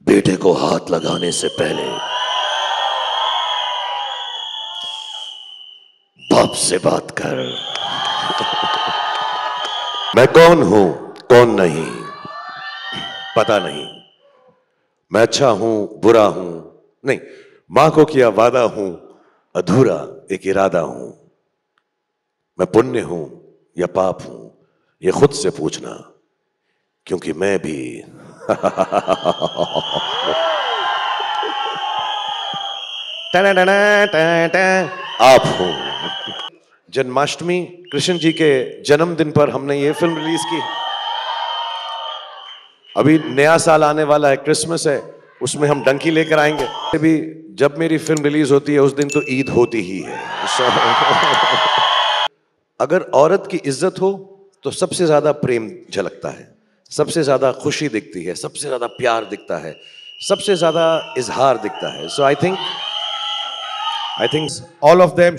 बेटे को हाथ लगाने से पहले बाप से बात कर। मैं कौन हूं कौन नहीं पता नहीं। मैं अच्छा हूं बुरा हूं नहीं, मां को किया वादा हूं, अधूरा एक इरादा हूं। मैं पुण्य हूं या पाप हूं ये खुद से पूछना, क्योंकि मैं भी आप हूं। जन्माष्टमी कृष्ण जी के जन्मदिन पर हमने ये फिल्म रिलीज की। अभी नया साल आने वाला है, क्रिसमस है, उसमें हम डंकी लेकर आएंगे। अभी जब मेरी फिल्म रिलीज होती है उस दिन तो ईद होती ही है। अगर औरत की इज्जत हो तो सबसे ज्यादा प्रेम झलकता है, सबसे ज्यादा खुशी दिखती है, सबसे ज्यादा प्यार दिखता है, सबसे ज्यादा इजहार दिखता है। So I think all of them,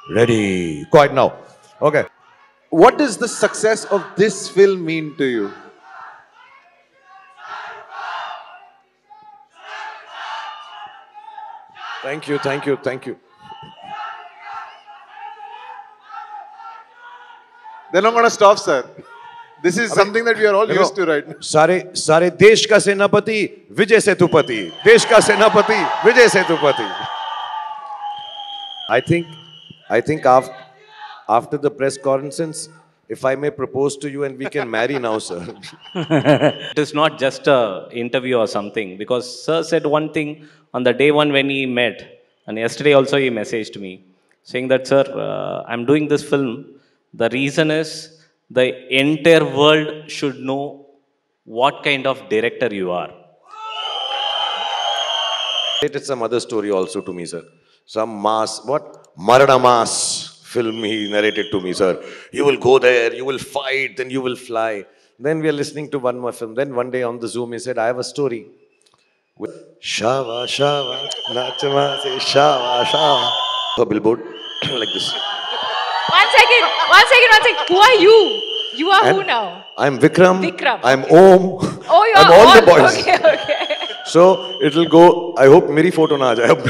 ready, quiet now. Okay. What does the success of this film mean to you? thank you. They're not going to stop, sir. This is something that we are all used to right now. सारे देश का सेनापति विजय सेतुपति, देश का सेनापति Vijay Sethupathi. I think after the press conference, if I may propose to you and we can marry now, sir. It is not just a interview or something, because sir said one thing on the day one when he met, and yesterday also he messaged me saying that, sir, I'm doing this film. The reason is the entire world should know what kind of director you are. It's some other story also to me, sir. Some Marana Mass film he narrated to me, sir. You will go there, you will fight, then you will fly. Then we are listening to one more film. Then one day on the Zoom he said, I have a story. Shava, Shava, Nachama, say Shava, Shava. A billboard like this. One second. Who are you? You are who now? I'm Vikram. I'm Om. Oh, you are I'm all the boys. Okay. So it'll go. I hope मेरी photo ना आ जाए। अब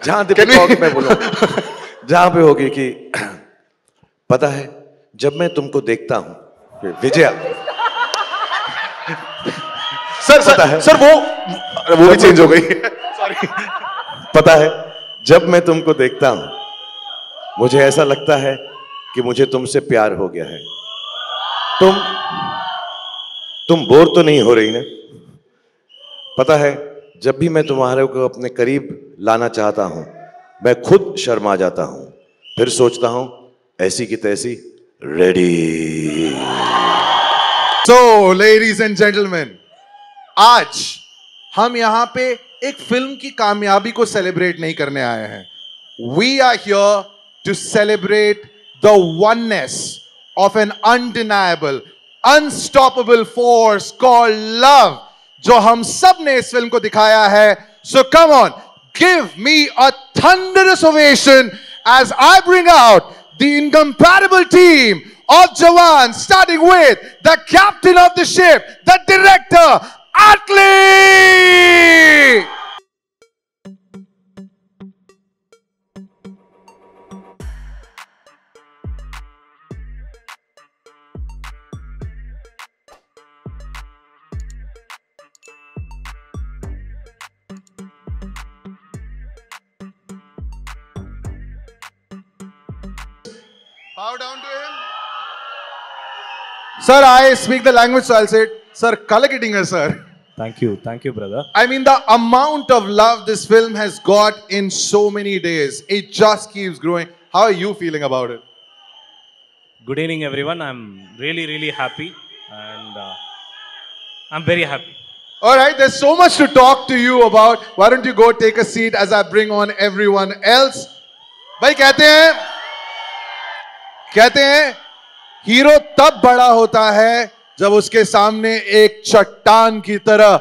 जहाँ दीपिका होगी मैं बोलूँ, जहाँ पे होगी कि पता है जब मैं तुमको देखता हूँ विजया। सर वो भी चेंज हो गई। सॉरी। पता है जब मैं तुमको देखता हूँ मुझे ऐसा लगता है कि मुझे तुमसे प्यार हो गया है। तुम बोर तो नहीं हो रही ना? पता है जब भी मैं तुम्हारे को अपने करीब लाना चाहता हूं मैं खुद शर्मा जाता हूं, फिर सोचता हूं ऐसी की तैसी ready. So, ladies and gentlemen, आज हम यहां पे एक फिल्म की कामयाबी को सेलिब्रेट नहीं करने आए हैं। We are here to celebrate the oneness of an undeniable, unstoppable force called love, जो हम सब ने इस फिल्म को दिखाया है। So come on, give me a thunderous ovation as I bring out the incomparable team of Jawan, starting with the captain of the ship, the director, Atlee! Bow down to him. Sir, I speak the language, so I'll say it. Sir, kalakitinga, sir. Thank you, brother. I mean, the amount of love this film has got in so many days, it just keeps growing. How are you feeling about it? Good evening, everyone. I'm really happy, and I'm very happy. All right, there's so much to talk to you about. Why don't you go take a seat as I bring on everyone else? भाई कहते हैं hero तब बड़ा होता है जब उसके सामने एक चट्टान की तरह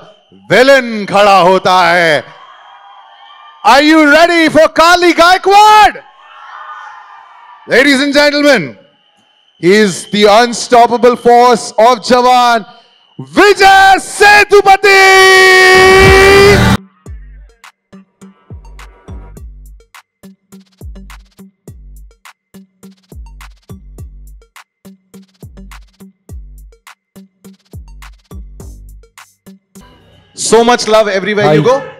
विलेन खड़ा होता है। Are you ready for Kali Gaikwad? Ladies and gentlemen, he is the unstoppable force of Jawan, Vijay Sethupathi. So much love everywhere Hi. you go.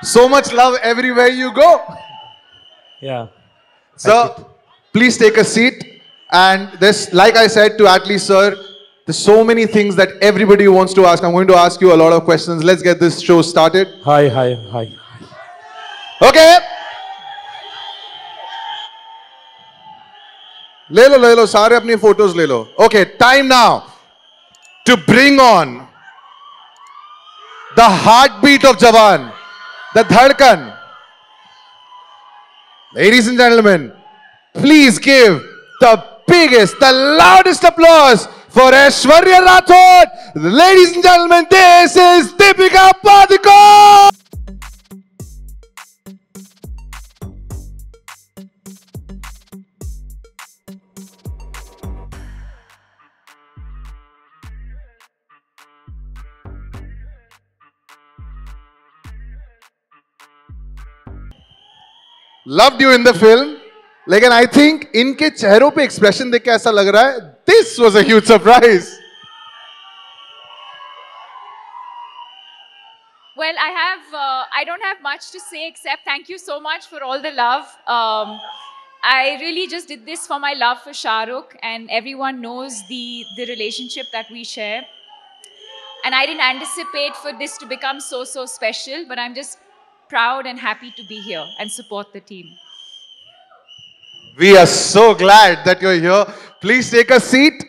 So much love everywhere you go. Yeah. Sir, please take a seat. And this, like I said to Atlee sir, there's so many things that everybody wants to ask. I'm going to ask you a lot of questions. Let's get this show started. Hi. Okay. ले लो सारे अपनी photos ले लो. Okay, time now to bring on the heartbeat of Jawan, the Dhadkan. Ladies and gentlemen, please give the biggest, the loudest applause for Aishwarya Rathod. Ladies and gentlemen, this is Deepika Padukone. Loved you in the film. लेकिन I think इनके चेहरों पे expression देख के ऐसा लग रहा है this was a huge surprise. Well, I don't have much to say except thank you so much for all the love. I really just did this for my love for Shah Rukh, and everyone knows the relationship that we share. And I didn't anticipate for this to become so special, but I'm just proud and happy to be here and support the team. We are so glad that you're here. Please take a seat.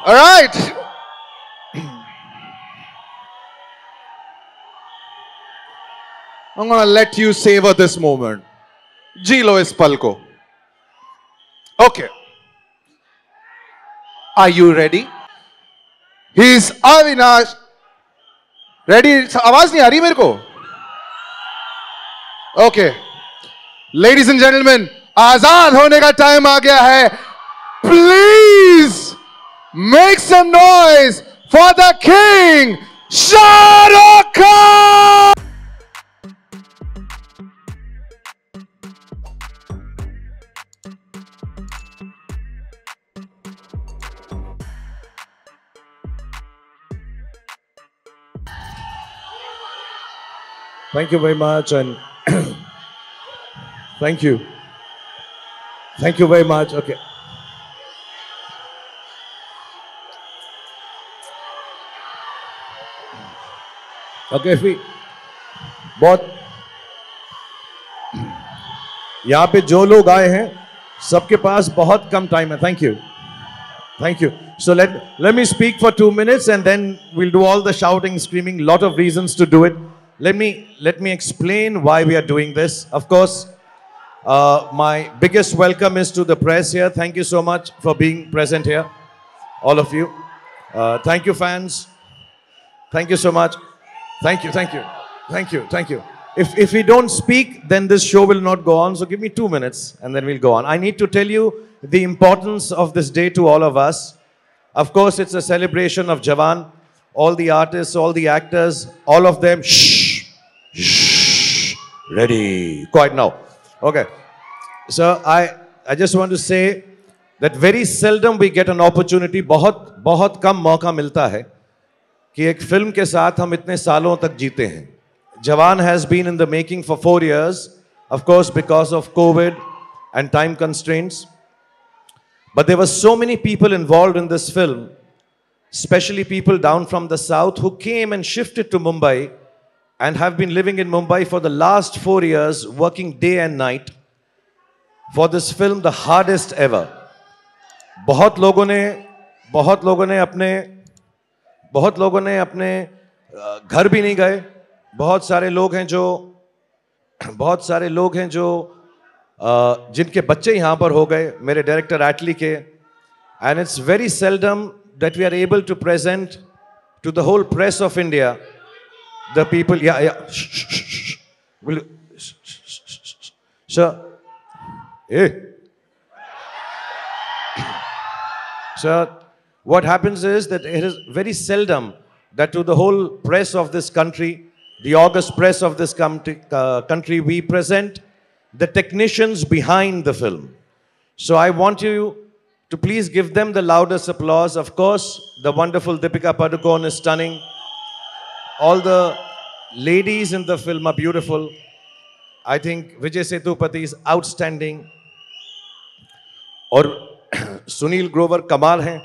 All right. I'm gonna let you savor this moment. जी लो इस पल को. Okay. Are you ready? He's Avinash. Ready? आवाज नहीं आ रही मेरे को. Okay. Ladies and gentlemen, आजाद होने का टाइम आ गया है. Please make some noise for the king, Shah Rukh Khan. Thank you very much, and thank you. Thank you very much. Okay. Okay, बहुत यहाँ पे जो लोग आए हैं सबके पास बहुत कम टाइम है. Thank you. So let me speak for 2 minutes and then we'll do all the shouting, screaming. Lot of reasons to do it. Let me explain why we are doing this. Of course, my biggest welcome is to the press here. Thank you so much for being present here, all of you. Thank you, fans. Thank you so much. Thank you. If we don't speak, then this show will not go on. So give me 2 minutes and then we'll go on. I need to tell you the importance of this day to all of us. Of course, it's a celebration of Jawan. All the artists, all the actors, all of them. Shh. Ready. Quiet now. Okay. So I just want to say that very seldom we get an opportunity. बहुत कम मौका मिलता है कि एक film के साथ हम इतने सालों तक जीते हैं. Jawan has been in the making for 4 years, of course, because of COVID and time constraints. But there were so many people involved in this film, especially people down from the south who came and shifted to Mumbai and have been living in Mumbai for the last 4 years, working day and night for this film, the hardest ever. बहुत लोगों ने अपने घर भी नहीं गए. बहुत सारे लोग हैं जो जिनके बच्चे यहाँ पर हो गए, मेरे डायरेक्टर एटली के. And it's very seldom that we are able to present to the whole press of India the people. Shh. So what happens is that it is very seldom that to the whole press of this country, the august press of this country, we present the technicians behind the film. So I want you to please give them the loudest applause. Of course, the wonderful Deepika Padukone is stunning. All the ladies in the film are beautiful. I think Vijay Sethupathi is outstanding. और सुनील ग्रोवर कमाल हैं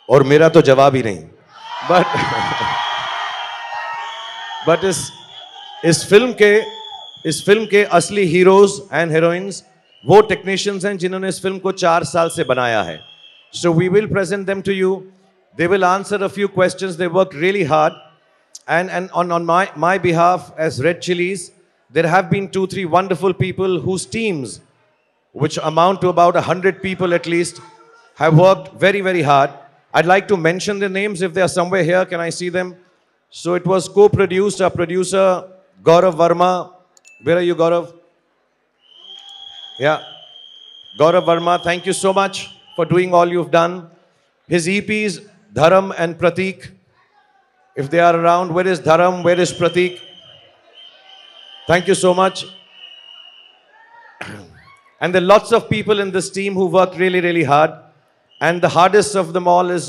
और मेरा तो जवाब ही नहीं but इस film के असली हीरोज एंड हीरोइंस वो टेक्नीशियंस हैं जिन्होंने इस फिल्म को 4 साल से बनाया है. So we will present them to you. They will answer a few questions. They work really hard and on my behalf as Red Chilies, there have been 2-3 wonderful people whose teams, which amount to about 100 people at least, have worked very, very hard. I'd like to mention their names if they are somewhere here. Can I see them? So it was co-produced. Our producer, Gaurav Verma. Where are you, Gaurav? Yeah. Gaurav Verma, thank you so much for doing all you've done. His EPs, Dharam and Prateek. If they are around, where is Dharam? Where is Prateek? Thank you so much. And there are lots of people in this team who work really, really hard. And the hardest of them all is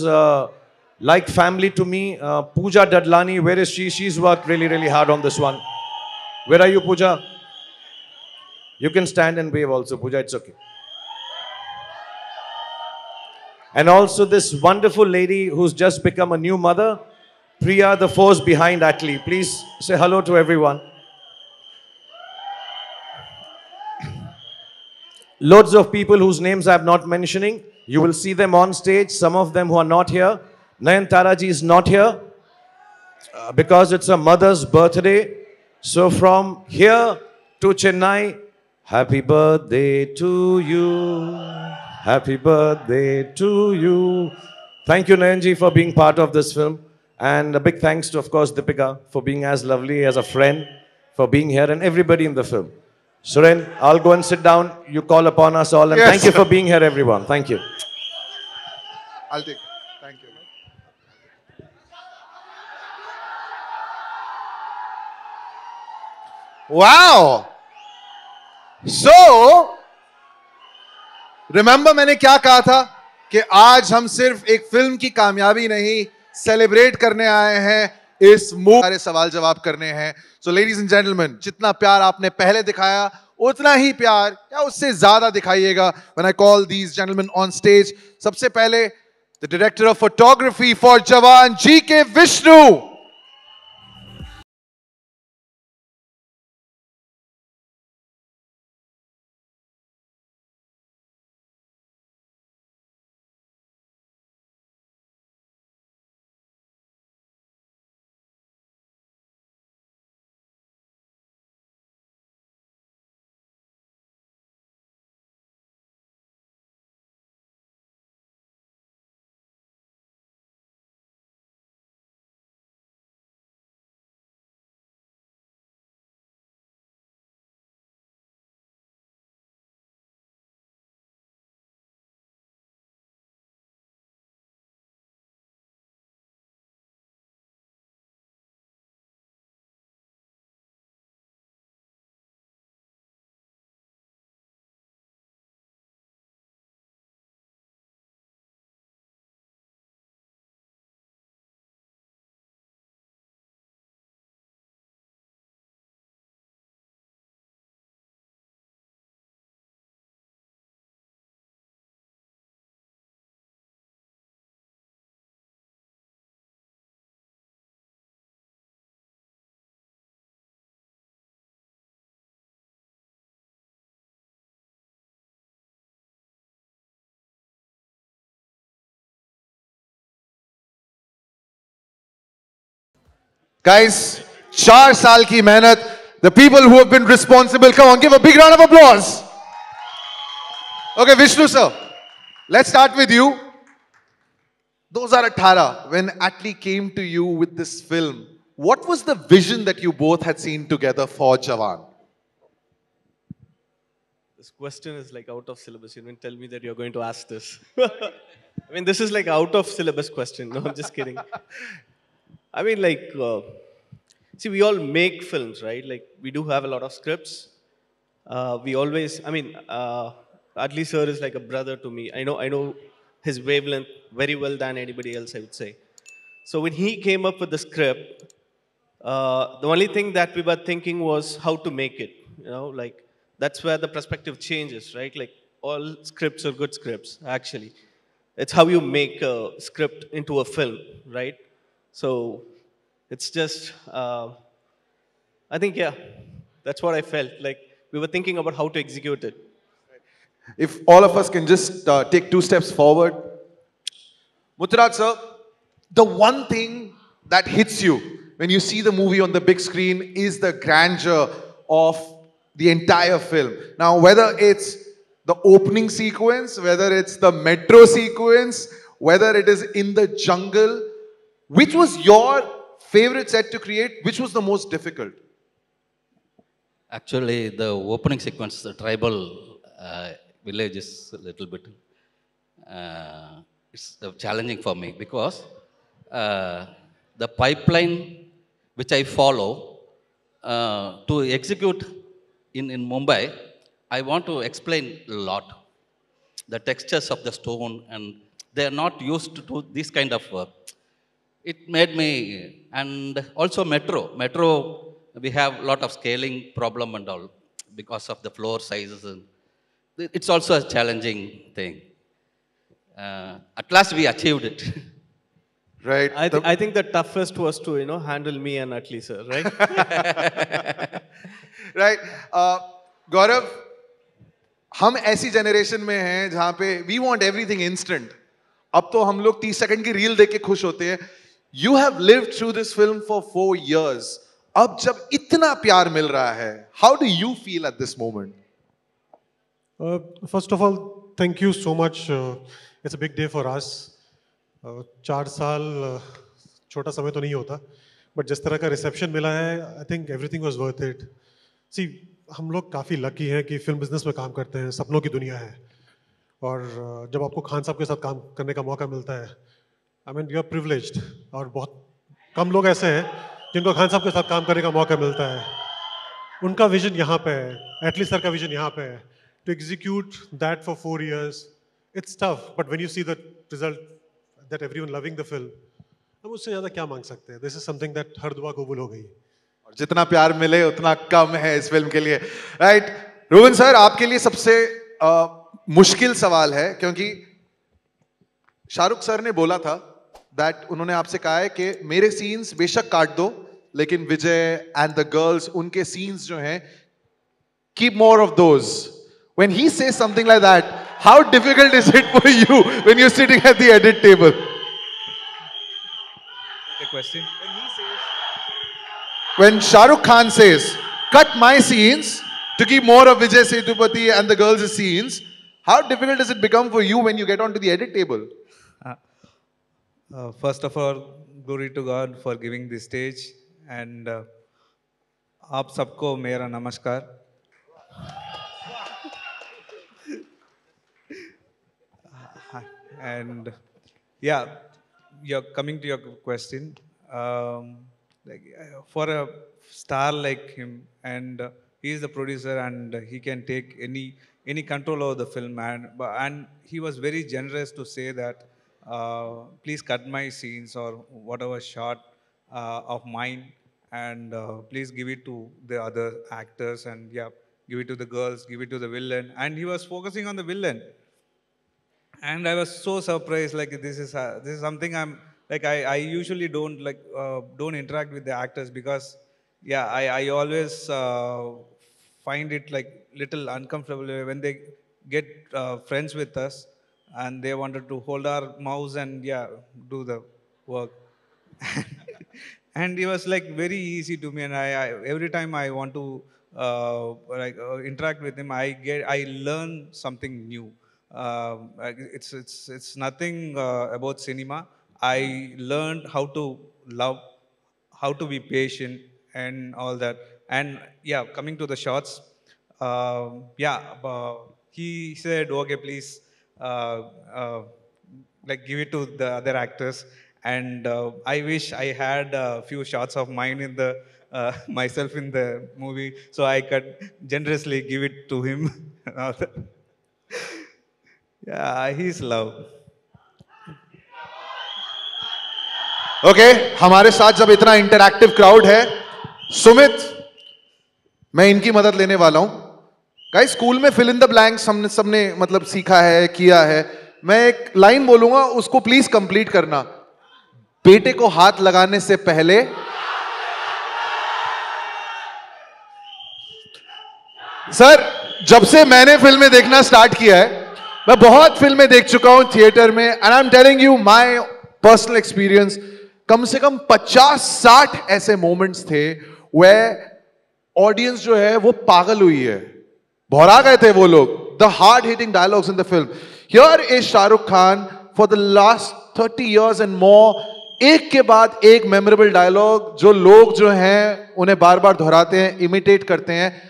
like family to me, Pooja Dadlani. Where is she? She's worked really, really hard on this one. Where are you, Pooja? You can stand and wave also, Pooja. It's okay. And also this wonderful lady who's just become a new mother, Priya, the force behind Atlee. Please say hello to everyone. Loads of people whose names I'm not mentioning. You will see them on stage. Some of them who are not here. Nayantara ji is not here because it's a mother's birthday. So from here to Chennai, happy birthday to you. Happy birthday to you. Thank you, Nayanji, for being part of this film. And a big thanks to, of course, Deepika for being as lovely as a friend, for being here, and everybody in the film. Suren, I'll go and sit down. You call upon us all. And Yes. thank you for being here, everyone. Thank you. I'll take it. Thank you. Wow! So, remember मैंने क्या कहा था कि आज हम सिर्फ एक film की कामयाबी नहीं सेलिब्रेट करने आए हैं इस मूवी सारे सवाल जवाब करने हैं. सो लेडीज एंड जेंटलमैन, जितना प्यार आपने पहले दिखाया उतना ही प्यार या उससे ज्यादा दिखाइएगा when I call these gentleman on stage. सबसे पहले the director of photography for Jawan, GK Vishnu. Guys, 4 साल की मेहनत. The people who have been responsible. Come on, give a big round of applause. Okay, Vishnu sir, let's start with you. 2018, when Atlee came to you with this film, what was the vision that you both had seen together for Jawan? This question is like out of syllabus. You didn't tell me that you're going to ask this. I mean, this is like out of syllabus question. No, I'm just kidding. I mean, like, see, we all make films, right? Like, we do have a lot of scripts. We always, I mean, Atlee sir is like a brother to me. I know his wavelength very well than anybody else, I would say. So when he came up with the script, the only thing that we were thinking was how to make it. Like that's where the perspective changes, right? Like all scripts are good scripts, actually. It's how you make a script into a film, right? So it's just, I think, yeah, that's what I felt. Like we were thinking about how to execute it. If all of us can just take 2 steps forward. Muttaraj sir, the one thing that hits you when you see the movie on the big screen is the grandeur of the entire film. Now, whether it's the opening sequence, whether it's the metro sequence, whether it is in the jungle, which was your favorite set to create? Which was the most difficult? Actually, the opening sequence, the tribal village is a little bit it's challenging for me because the pipeline which I follow to execute in Mumbai, I want to explain a lot. The textures of the stone, and they are not used to this kind of work. It made me, and also metro, we have a lot of scaling problem and all because of the floor sizes. And it's also a challenging thing. At last we achieved it. Right. I think the toughest was to handle me and Atli sir, right? Right. गौरव, हम ऐसी generation में हैं जहां पे we want everything instant. अब तो हम लोग 30 सेकंड की रील देख के खुश होते हैं. You have lived through this film for 4 years. अब जब इतना प्यार मिल रहा है, how do you feel at this moment? First of all, thank you so much. It's a big day for us. 4 साल छोटा समय तो नहीं होता, बट जिस तरह का रिसेप्शन मिला है, I think everything was worth it. See, हम लोग काफ़ी लकी हैं कि फिल्म बिजनेस में काम करते हैं, सपनों की दुनिया है. और जब आपको खान साहब के साथ काम करने का मौका मिलता है, I mean you are privileged. और बहुत कम लोग ऐसे हैं जिनको खान साहब के साथ काम करने का मौका मिलता है. उनका विजन यहाँ पे है, एटली सर का विजन यहाँ पे है. To execute that for 4 years, it's tough. But when you see the result, that everyone loving the film, हम उससे ज़्यादा क्या मांग सकते हैं? This is something that हर दुआ कबूल हो गई. और जितना प्यार मिले उतना कम है इस फिल्म के लिए. राइट. रोहन सर, आपके लिए सबसे मुश्किल सवाल है, क्योंकि शाहरुख सर ने बोला था दैट उन्होंने आपसे कहा है कि मेरे सीन्स बेशक काट दो, लेकिन विजय एंड द गर्ल्स, उनके सीन्स जो हैं, keep more of those. When he says something like that, how difficult is it for you when you're sitting at the edit table? The question. When Shah Rukh Khan says, cut my scenes to keep more of Vijay Sethupathi and the girls' scenes, how difficult does it become for you when you get onto the edit table? First of all, glory to God for giving this stage, and आप सबको मेरा नमस्कार. And yeah, you're coming to your question. For a star like him, and he is the producer, and he can take any control over the film, and he was very generous to say that please cut my scenes or whatever shot of mine, and please give it to the other actors, and yeah, give it to the girls, give it to the villain, and he was focusing on the villain. And I was so surprised. Like this is something I'm like I usually don't interact with the actors because yeah, I always find it like little uncomfortable when they get friends with us and they wanted to hold our mouse and yeah, do the work. And it was like very easy to me, and I every time I want to interact with him, I learn something new. It's nothing about cinema. I learned how to love, how to be patient, and all that. And yeah, coming to the shots, he said, "Okay, please, like give it to the other actors." And I wish I had a few shots of mine in the myself in the movie, so I could generously give it to him. And all that. Yeah, he's love. Okay, हमारे साथ जब इतना interactive crowd है, सुमित, मैं इनकी मदद लेने वाला हूं। गाइस, स्कूल में फिल इन द ब्लैंक्स हमने सबने मतलब सीखा है, किया है। मैं एक लाइन बोलूंगा, उसको प्लीज कंप्लीट करना। बेटे को हाथ लगाने से पहले सर, जब से मैंने फिल्में देखना स्टार्ट किया है, मैं बहुत फिल्में देख चुका हूं थिएटर में, and I am telling you my personal experience, कम से कम 50-60 ऐसे मोमेंट्स थे वे ऑडियंस जो है वो पागल हुई है, भौरा गए थे वो लोग। The hard hitting dialogues in the film. Here is Shahrukh Khan for the last 30 years and more, एक के बाद एक मेमोरेबल डायलॉग जो लोग जो हैं उन्हें बार बार दोहराते हैं, इमिटेट करते हैं।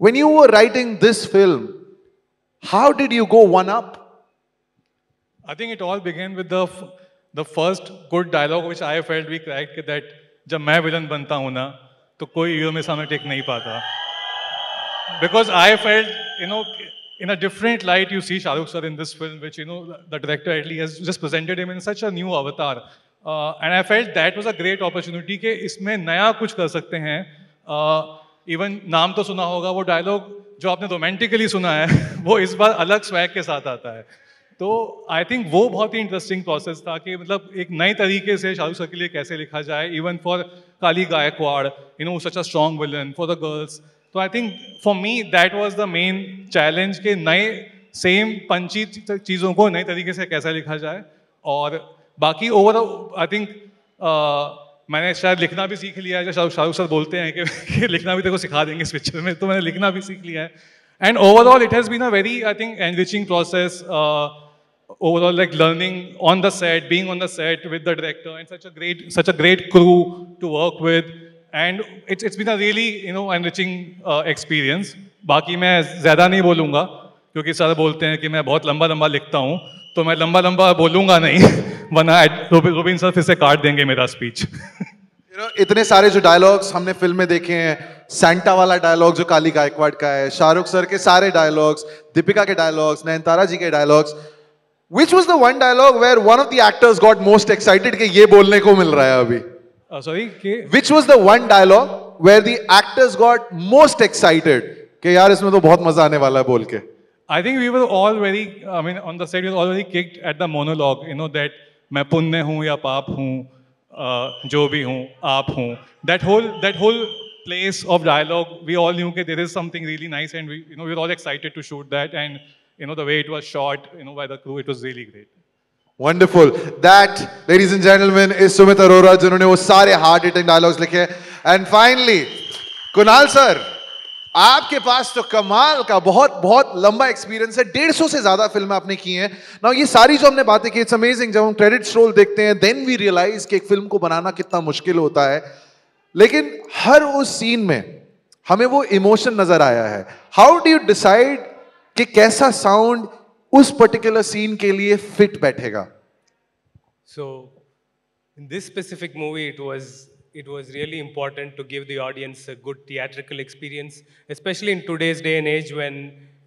When you were writing this film, how did you go one up? I think it all began with the first good dialogue which I felt we cracked, that जब मैं विलन बनता हूँ ना तो कोई हीरो मेरे सामने टिक नहीं पाता. Because I felt, in a different light you see Shah Rukh sir in this film, which the director at least has just presented him in such a new avatar, and I felt that was a great opportunity कि इसमें नया कुछ कर सकते हैं. Even नाम तो सुना होगा, वो डायलॉग जो आपने रोमांटिकली सुना है वो इस बार अलग स्वैग के साथ आता है. तो आई थिंक वो बहुत ही इंटरेस्टिंग प्रोसेस था कि मतलब एक नए तरीके से शाहरुख सर के लिए कैसे लिखा जाए, even for Kali Gaikwad, such a strong villain for the girls. तो I think for me that was the main challenge कि नए सेम पंची चीज़ों को नए तरीके से कैसे लिखा जाए. और बाकी ओवरऑल आई थिंक मैंने शायद लिखना भी सीख लिया है. शाहरुख सर बोलते हैं कि लिखना भी तेरे को सिखा देंगे इस पिक्चर में, तो मैंने लिखना भी सीख लिया है. And overall it has been a very, I think, enriching process. Overall, like learning on the set, being on the set with the director, and such a great crew to work with, and it's been a really enriching experience. बाकी मैं ज़्यादा नहीं बोलूँगा क्योंकि sir बोलते हैं कि मैं बहुत लंबा लिखता हूँ, तो मैं लंबा बोलूँगा नहीं वरना रोबिन सर फिर से काट देंगे मेरा स्पीच. इतने सारे जो डायलॉग्स हमने फिल्म में देखे हैं, सैंटा वाला डायलॉग जो काली गायकवाड़ का है, शाहरुख सर के सारे डायलॉग्स, दीपिका के डायलॉग्स, नयनतारा जी के dialogues. Which was the one dialogue where one of the actors got most excited कि ये बोलने को मिल रहा है अभी? Sorry? Which was the one dialogue where the actors got most excited कि यार इसमें तो बहुत मजा आने वाला है बोल के? I think we were all very, on the set we were already kicked at the monologue, that मैं पुण्य हूँ या पाप हूँ, जो भी हूँ, आप हूँ. That whole place of dialogue, we all knew that there is something really nice, and we were all excited to shoot that, and the way it was shot, by the crew, it was really great. Wonderful. That, ladies and gentlemen, is Sumit Arora, जिन्होंने वो सारे hard hitting dialogues लिखे. And finally, Kunal sir, आपके पास तो कमाल का बहुत लंबा एक्सपीरियंस है. 150 से ज्यादा फिल्में आपने की हैं. Now ये सारी जो हमने बातें की, इट्स अमेजिंग. जब हम क्रेडिट्स रोल देखते हैं, then we realize कि एक फिल्म को बनाना कितना मुश्किल होता है. लेकिन हर उस सीन में हमें वो इमोशन नजर आया है. How do you decide कि कैसा साउंड उस पर्टिकुलर सीन के लिए फिट बैठेगा? So in this specific movie, it was really important to give the audience a good theatrical experience, especially in today's day and age when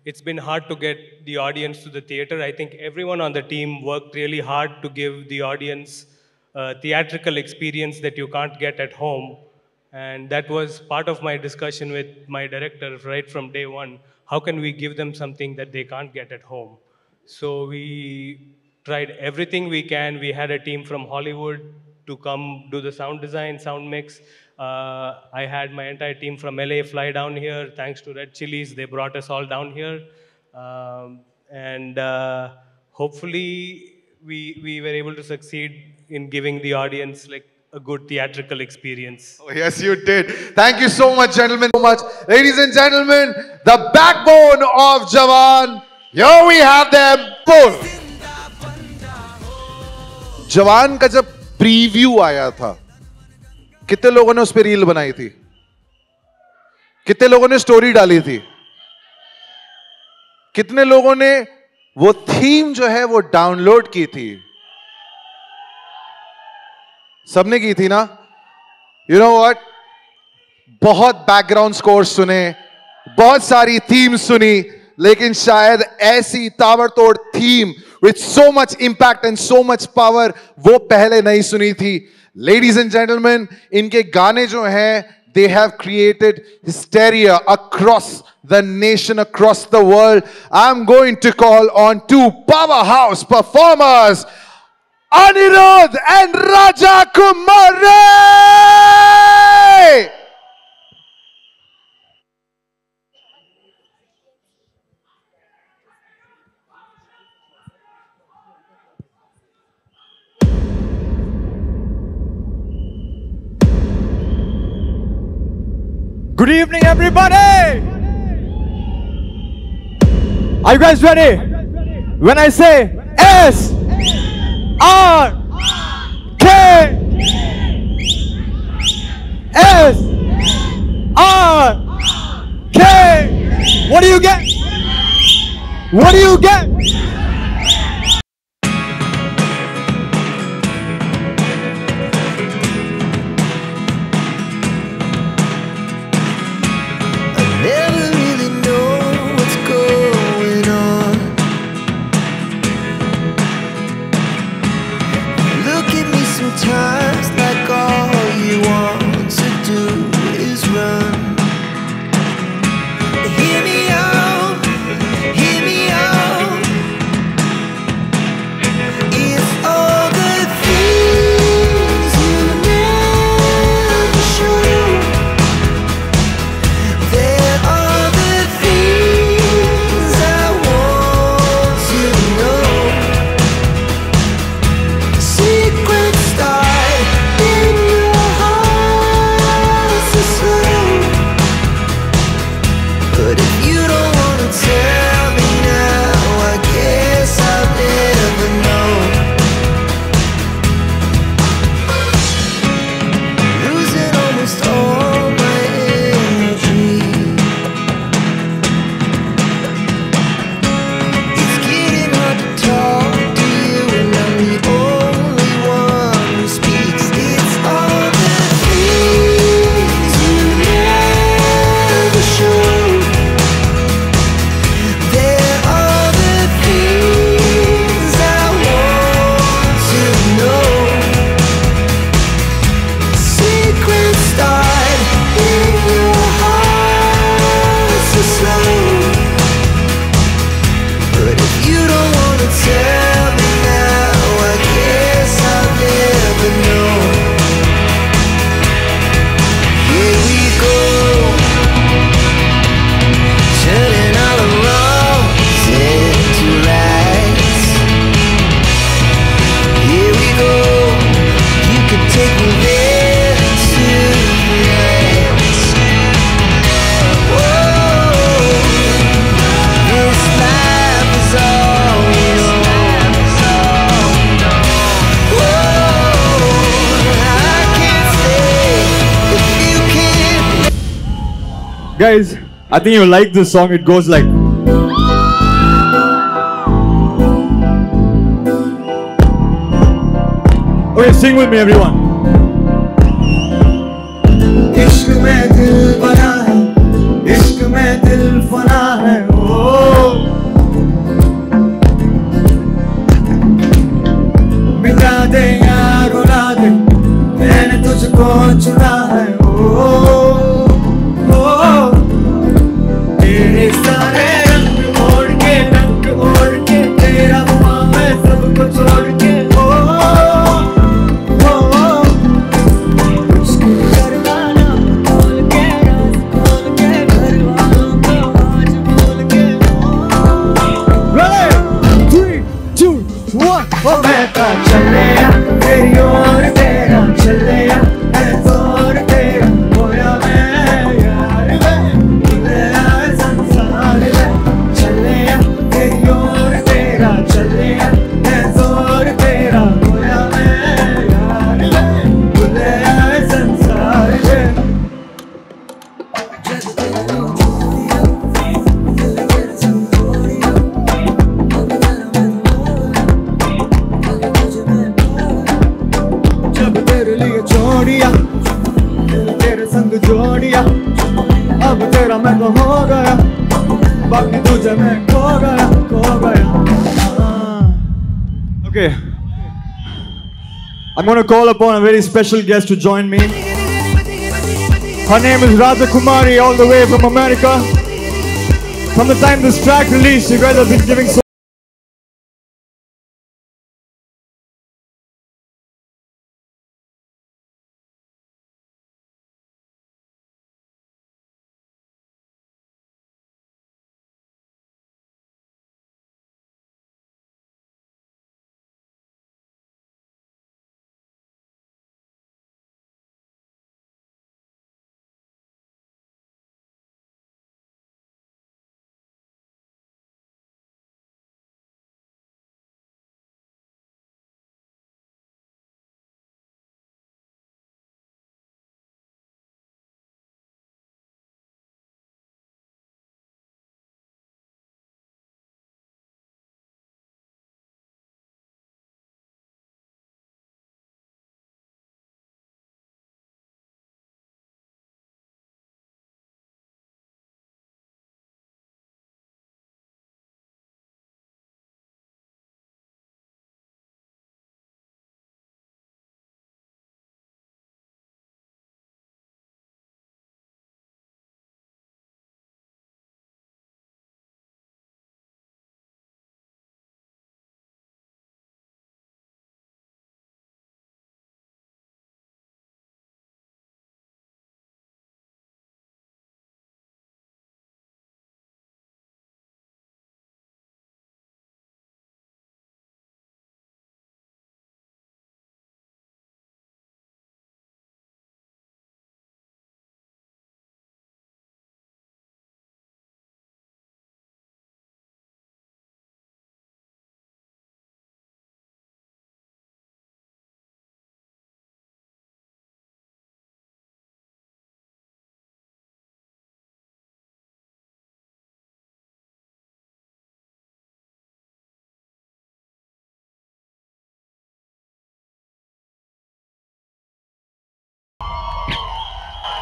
it's been hard to get the audience to the theater. I think everyone on the team worked really hard to give the audience a theatrical experience that you can't get at home. And that was part of my discussion with my director right from day one. How can we give them something that they can't get at home? So we tried everything we can. We had a team from Hollywood to come do the sound design, sound mix. I had my entire team from LA fly down here. Thanks to Red Chilies, they brought us all down here. And hopefully we were able to succeed in giving the audience like a good theatrical experience. Oh, yes, you did. Thank you so much, gentlemen. So much. Ladies and gentlemen, the backbone of Jawan. Here we have them. Full. जवान का जब preview आया था, कितने लोगों ने उस पर रील बनाई थी? कितने लोगों ने स्टोरी डाली थी? कितने लोगों ने वो थीम जो है वो डाउनलोड की थी? सबने की थी ना? You know what? बहुत बैकग्राउंड स्कोर सुने, बहुत सारी थीम सुनी, लेकिन शायद ऐसी ताबड़तोड़ theme with so much impact and so much power वो पहले नहीं सुनी थी. Ladies and gentlemen, इनके गाने जो हैं, they have created hysteria across the nation, across the world. I'm going to call on two powerhouse performers, Anirudh and Raja Kumari. Good evening, everybody! Are you guys ready? When I say S R K S R K, what do you get? What do you get? Sometimes like all you want to do is run. Hear me out, hear me out. It's all the things you never show. There are the things I want to know. Secrets start in your heart so slow. But if you don't wanna tell me now, I guess I'll never know. Losing almost all my energy. It's getting hard to talk to you, and I'm the only one who speaks. It's all the things you never show. There are the things I want to know. Secrets start in your heart so slow. But if you don't wanna tell me now, I guess I'll never know. Here we go, turning all the wrongs into rights. Here we go, you could take me there tonight. Whoa, this life is all we own. Whoa, I can't stay if you can't. Guys, I think you like this song. It goes like. Okay, sing with me, everyone. इश्क में दिल बना है, इश्क में दिल फना है, ओ मिटा दे या रुला दे, मैंने तुझको चुना है, ओ तेरे सारे रंग ओढ़ के तेरा हुआ मैं सबको छोड़ के, वो बहता चलेया तेरी ओर तेरा चलेया है जोर तेरा होया मैं यार वे तेरा संसार वे चलेया तेरी ओर तेरा चलेया है जोर तेरा होया मैं यार वे तेरा संसार वे जोड़िया तेरे संग जोड़िया अब तेरा मैं तो हो गया बाकी तुझे मैं खो गया Okay. I'm going to call upon a very special guest to join me. Her name is Raja Kumari, all the way from America. From the time this track released, you guys have been giving so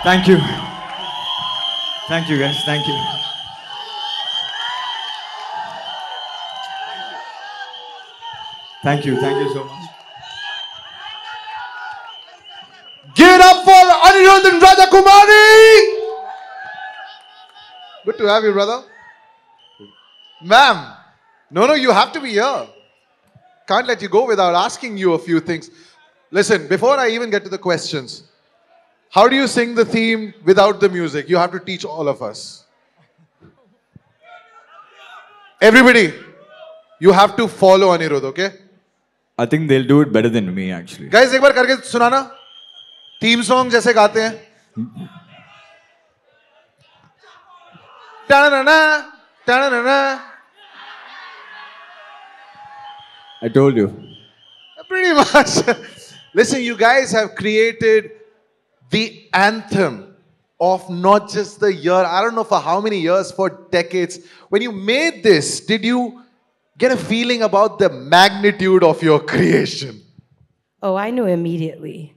Thank you. Thank you, guys. Thank you. Thank you. Thank you so much. Give it up for Anirudh and Raja Kumari! Good to have you, brother. Ma'am, no, you have to be here. Can't let you go without asking you a few things. Listen, before I even get to the questions, how do you sing the theme without the music? You have to teach all of us. Everybody, you have to follow Anirudh, okay? I think they'll do it better than me, actually. Guys, एक बार करके सुनाना. Theme song जैसे गाते हैं. Ta-na-na, ta-na-na. I told you. Pretty much. Listen, you guys have created the anthem of not just the year, I don't know for how many years, for decades. When you made this, did you get a feeling about the magnitude of your creation? Oh, I knew immediately.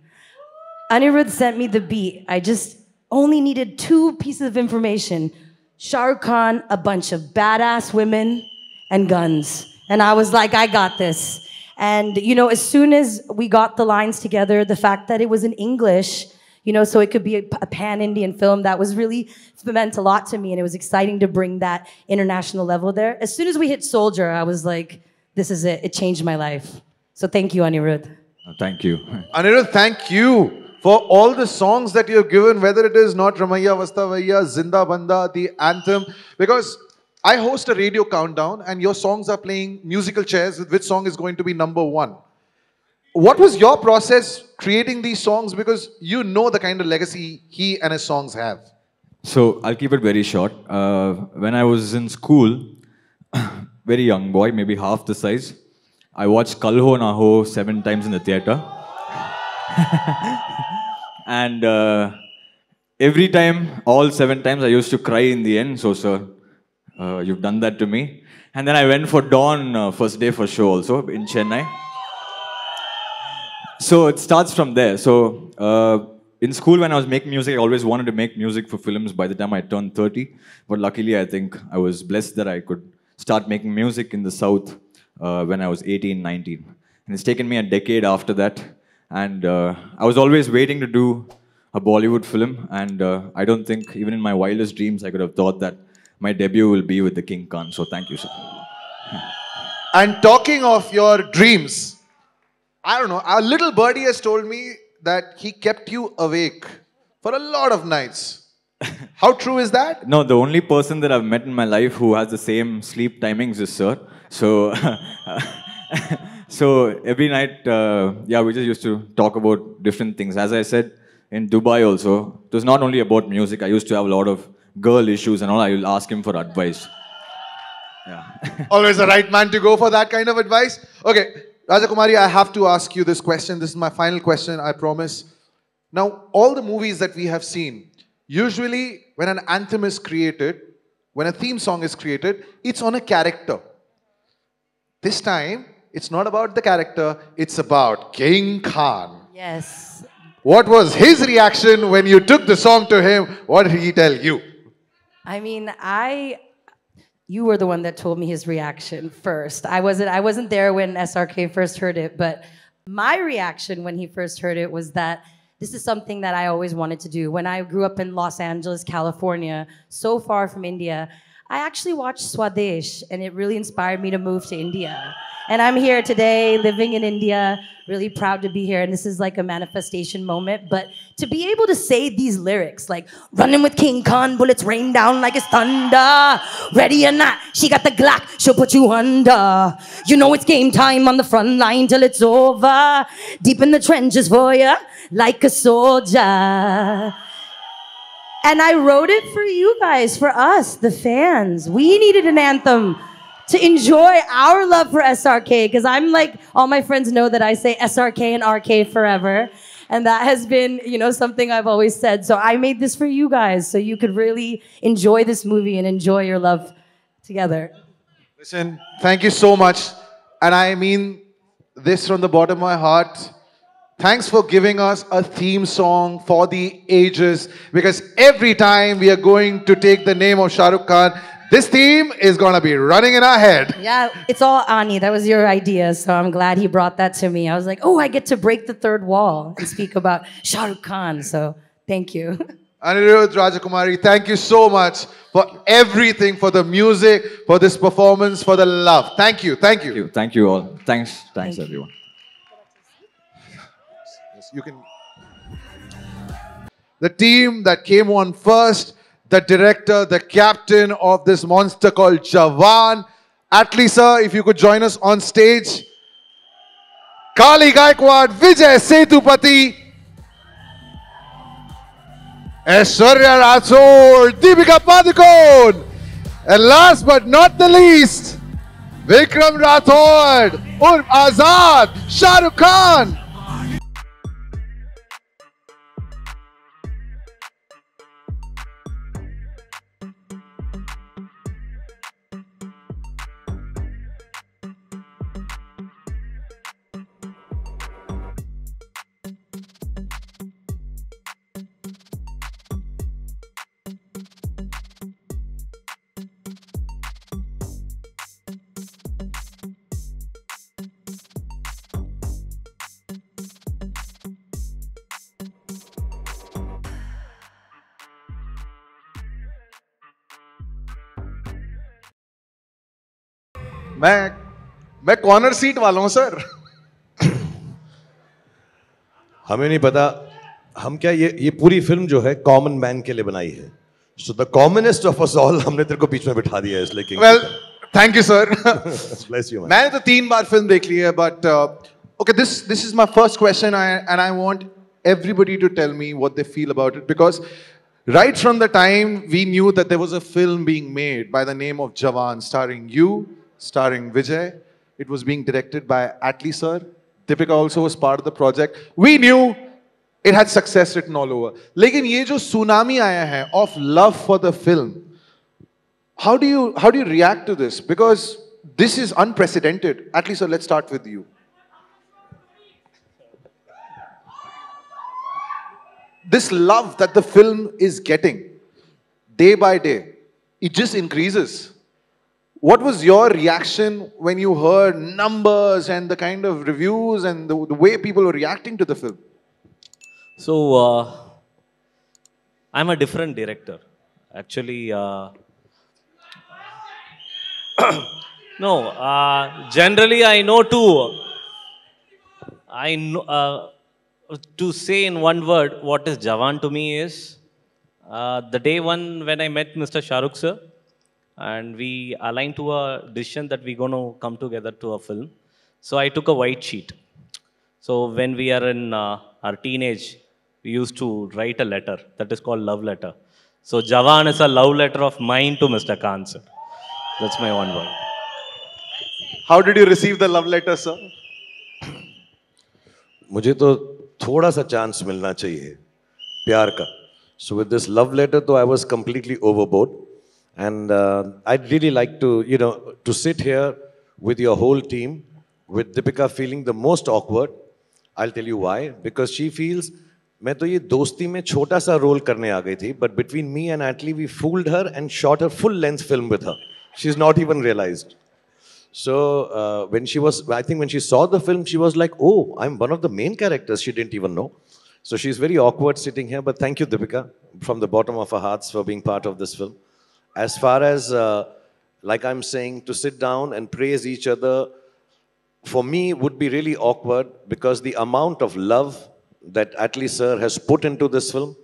Anirudh sent me the beat. I just only needed 2 pieces of information. Shah Rukh Khan, a bunch of badass women, and guns. And I was like, I got this. And, you know, as soon as we got the lines together, the fact that it was in English, you know, so it could be a pan-Indian film, that was really meant a lot to me. And it was exciting to bring that international level there. As soon as we hit Soldier, I was like, this is it. It changed my life. So thank you, Anirudh. Thank you. Anirudh, thank you for all the songs that you have given, whether it is Not Ramaiya Vastavaiya, Zinda Banda, the anthem, because I host a radio countdown and your songs are playing musical chairs with which song is going to be #1. What was your process creating these songs? Because you know the kind of legacy he and his songs have. So I'll keep it very short. When I was in school, very young boy, maybe half the size, I watched Kal Ho Na Ho 7 times in the theater. And every time, all 7 times, I used to cry in the end. So, sir, you've done that to me. And then I went for Dawn first day for show also in Chennai. So it starts from there. So in school, when I was making music, I always wanted to make music for films by the time I turned 30. But luckily, I think I was blessed that I could start making music in the South when I was 18, 19. And it's taken me a decade after that. And I was always waiting to do a Bollywood film, and I don't think even in my wildest dreams I could have thought that my debut will be with the King Khan. So thank you, sir. And talking of your dreams, I don't know, a little birdie has told me that he kept you awake for a lot of nights. How true is that? No, the only person that I've met in my life who has the same sleep timings is sir. So, so every night, yeah, we just used to talk about different things. As I said, in Dubai also, it was not only about music. I used to have a lot of girl issues and all. I will ask him for advice. Always the right man to go for that kind of advice. Okay, Raja Kumari, I have to ask you this question. This is my final question, I promise. Now, all the movies that we have seen, usually when an anthem is created, when a theme song is created, it's on a character. This time, it's not about the character, it's about King Khan. Yes. What was his reaction when you took the song to him? What did he tell you? I mean, you were the one that told me his reaction first. I wasn't there when SRK first heard it, but my reaction when he first heard it was that this is something that I always wanted to do. When I grew up in Los Angeles, California, so far from India, I actually watched Swadesh, and it really inspired me to move to India. And I'm here today, living in India, really proud to be here, and this is like a manifestation moment. But to be able to say these lyrics, like, running with King Khan, bullets rain down like it's thunder. Ready or not, she got the Glock, she'll put you under. You know it's game time on the front line till it's over. Deep in the trenches for ya, like a soldier. And I wrote it for you guys, for us, the fans. We needed an anthem to enjoy our love for SRK, because I'm like, all my friends know that I say SRK and RK forever. And that has been, you know, something I've always said. So I made this for you guys, so you could really enjoy this movie and enjoy your love together. Listen, thank you so much. And I mean this from the bottom of my heart. Thanks for giving us a theme song for the ages, because every time we are going to take the name of Shah Rukh Khan, this theme is going to be running in our head. Yeah, it's all Ani. That was your idea, so I'm glad he brought that to me. I was like, oh, I get to break the third wall and speak about Shah Rukh Khan, so thank you. Anirudh, Rajakumari, thank you so much for everything, for the music, for this performance, for the love. Thank you, thank you. Thank you all. Thanks everyone. Yes, you can. The team that came on first, the director, the captain of this monster called Jawan. Atlee sir, if you could join us on stage. Kali Gaikwad, Vijay Sethupathi, Aishwarya Rathod, Deepika Padukone, and last but not the least, Vikram Rathod, Urf Azad, Shah Rukh Khan. मैं corner seat वाला हूं sir. हमें नहीं पता हम क्या ये पूरी फिल्म जो है कॉमन मैन के लिए बनाई है. So the commonest of us all हमने तेरे को बीच में बिठा दिया है इसलिए. Well thank you sir. Bless you, man. मैंने तो 3 बार फिल्म देख ली है, but okay, this is my first question, and I want everybody to tell me what they feel about it, because right from the time we knew that there was a film being made by the name of Jawan, starring you, starring Vijay, it was being directed by Atlee sir. Deepika also was part of the project. We knew it had success written all over. लेकिन ये जो tsunami आया है of love for the film, how do you react to this? Because this is unprecedented. Atlee sir, let's start with you. This love that the film is getting day by day, it just increases. What was your reaction when you heard numbers and the kind of reviews and the way people were reacting to the film? So, I'm a different director. Actually, no, generally I know to say in one word what is Jawan to me is the day one when I met Mr. Shahrukh sir, and we aligned to a decision that we're going to come together to a film. So I took a white sheet. So when we are in our teenage, we used to write a letter that is called love letter. So Jawan is a love letter of mine to Mr. Khan sir. That's my one word. How did you receive the love letter, sir? मुझे तो थोड़ा सा chance मिलना चाहिए प्यार का. So with this love letter, though, I was completely overboard, and I'd really like to, to sit here with your whole team, with Deepika feeling the most awkward. I'll tell you why. Because she feels, मैं तो ये दोस्ती में छोटा सा role करने आ गई थी, but between me and Atlee, we fooled her and shot a full-length film with her. She's not even realized. So I think when she saw the film, she was like, oh, I'm one of the main characters. She didn't even know. So she's very awkward sitting here, but thank you, Deepika, from the bottom of our hearts for being part of this film. As far as, like I'm saying, to sit down and praise each other, for me, would be really awkward because the amount of love that Atlee sir has put into this film,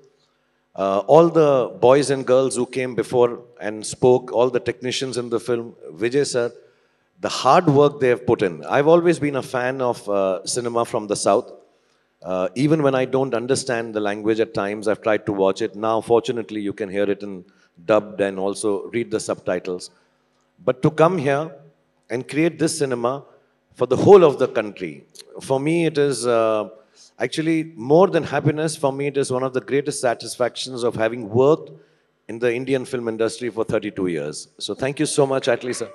all the boys and girls who came before and spoke, all the technicians in the film, Vijay sir, the hard work they have put in. I've always been a fan of cinema from the South. Even when I don't understand the language at times, I've tried to watch it. Now, fortunately, you can hear it in dubbed and also read the subtitles. But to come here and create this cinema for the whole of the country, for me it is actually more than happiness. For me, it is one of the greatest satisfactions of having worked in the Indian film industry for 32 years. So thank you so much, Atlee sir.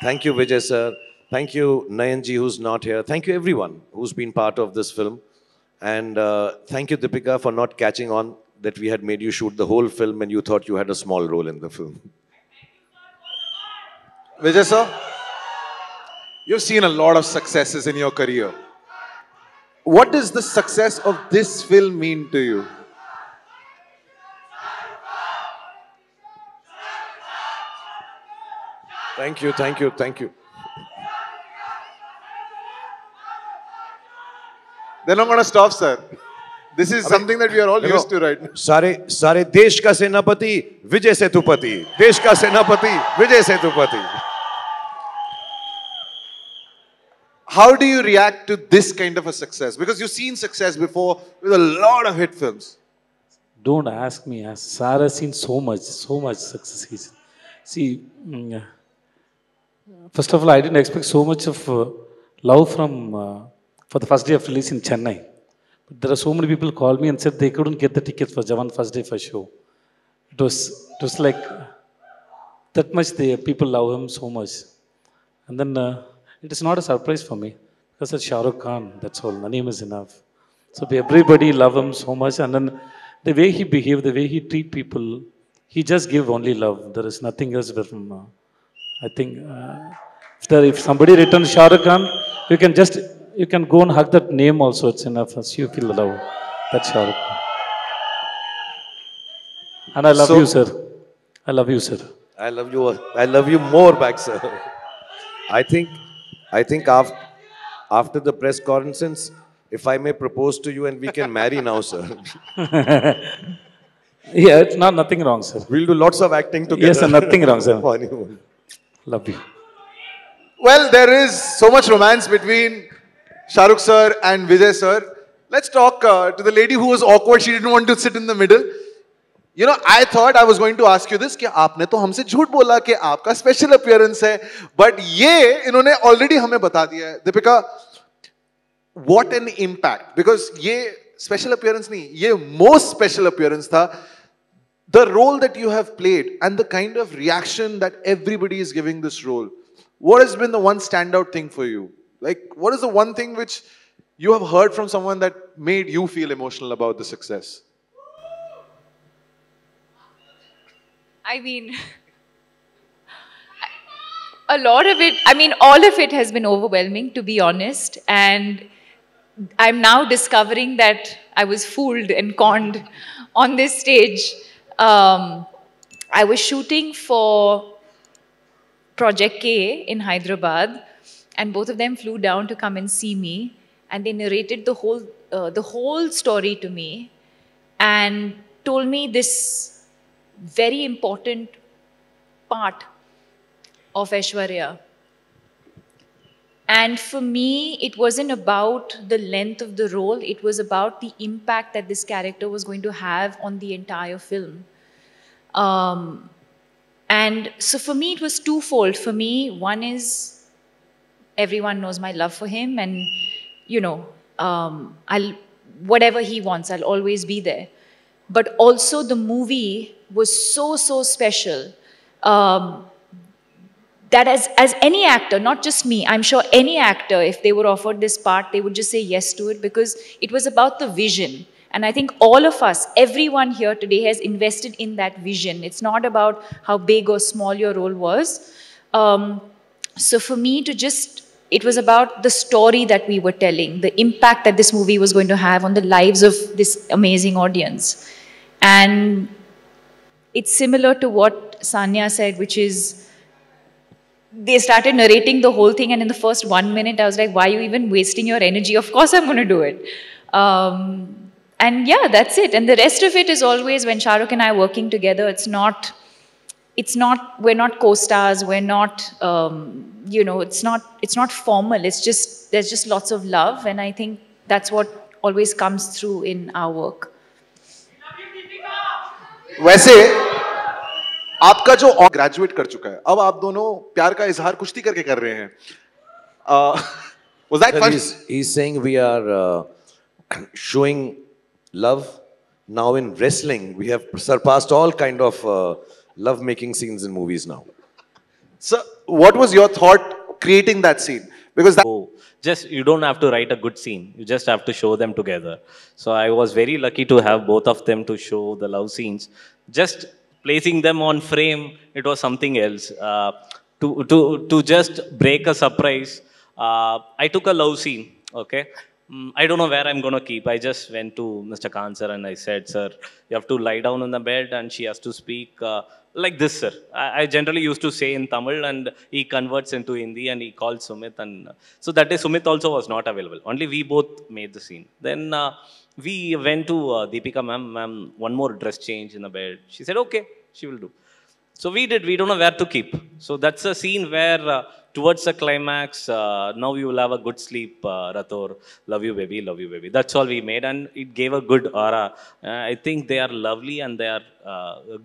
Thank you, Vijay sir. Thank you, Nayanji, who's not here. Thank you, everyone who's been part of this film. And thank you, Deepika, for not catching on that we had made you shoot the whole film and you thought you had a small role in the film. Vijay sir, you've seen a lot of successes in your career. What does the success of this film mean to you? Thank you, thank you, thank you. They're not going to stop, sir. This is something that we are all used to right now. सारे देश का सेनापति विजय सेतुपति, देश का सेनापति Vijay Sethupathi. How do you react to this kind of a success? Because you've seen success before with a lot of hit films. Don't ask me. Sir has seen so much success. See, first of all, I didn't expect so much of love from for the first day of release in Chennai. But there are so many people called me and said they couldn't get the tickets for Jawan first day for show. It was like that much people love him so much. And then it is not a surprise for me because it's Shah Rukh Khan. That's all. The name is enough. So everybody love him so much. And then the way he behave, the way he treat people, he just give only love. There is nothing else but from. I think if somebody returns Shah Rukh Khan, you can go and hug that name also. It's enough as you feel love. That's Shah Rukh Khan. And I love you, sir. I love you, sir. I love you more back, sir. I think after the press conference, if I may propose to you and we can marry now, sir. Yeah, it's nothing wrong, sir. We'll do lots of acting together. Yes, sir, nothing wrong, sir. Love you. Well, there is so much romance between Shah Rukh sir and Vijay sir. Let's talk to the lady who was awkward. She didn't want to sit in the middle. You know, I thought I was going to ask you this कि आपने तो हमसे झूठ बोला कि आपका special appearance है, but ये इन्होंने already हमें बता दिया है. Deepika, what an impact! Because ये special appearance नहीं, ये most special appearance था. The role that you have played and the kind of reaction that everybody is giving this role. What has been the one standout thing for you? Like, what is the one thing which you have heard from someone that made you feel emotional about the success? I mean, A lot of it, I mean, all of it has been overwhelming, to be honest. And I'm now discovering that I was fooled and conned on this stage. I was shooting for Project K in Hyderabad, and both of them flew down to come and see me, and they narrated the whole story to me, and told me this very important part of Aishwarya. And for me, it wasn't about the length of the role, it was about the impact that this character was going to have on the entire film. And so for me, it was twofold. For me, one is everyone knows my love for him, and you know, whatever he wants, I'll always be there. But also the movie was so special. That as any actor, not just me, I'm sure any actor, if they were offered this part, they would just say yes to it, because it was about the vision. And I think all of us, everyone here today has invested in that vision. It's not about how big or small your role was. So for me it was about the story that we were telling, the impact that this movie was going to have on the lives of this amazing audience. And it's similar to what Sanya said, which is, they started narrating the whole thing, and in the first 1 minute, I was like, why are you even wasting your energy? Of course I'm going to do it. And yeah, that's it. And the rest of it is always, when Shah Rukh and I are working together, we're not co-stars, we're not, it's not formal. It's just, there's just lots of love. And I think that's what always comes through in our work. वैसे आपका जो graduate कर चुका है, अब आप दोनों प्यार का इजहार कुश्ती करके कर रहे हैं. Was that fun? He's saying we are showing love now in wrestling. We have surpassed all kind of love-making scenes in movies now. So, what was your thought creating that scene? Because that you don't have to write a good scene. You just have to show them together. So I was very lucky to have both of them to show the love scenes. Just placing them on frame, it was something else. To just break a surprise, I took a love scene, okay? I don't know where I'm going to keep. I just went to Mr. Khan sir and I said, sir, you have to lie down on the bed and she has to speak like this, sir. I generally used to say in Tamil, and he converts into Hindi and he called Sumit. And so that day Sumit also was not available. Only we both made the scene. Then we went to Deepika ma'am, one more dress change in the bed. She said, okay, she will do. So we did. We don't know where to keep. So that's a scene where towards the climax, now you will have a good sleep, Rathor. Love you, baby. Love you, baby. That's all we made, and it gave a good aura. I think they are lovely, and they are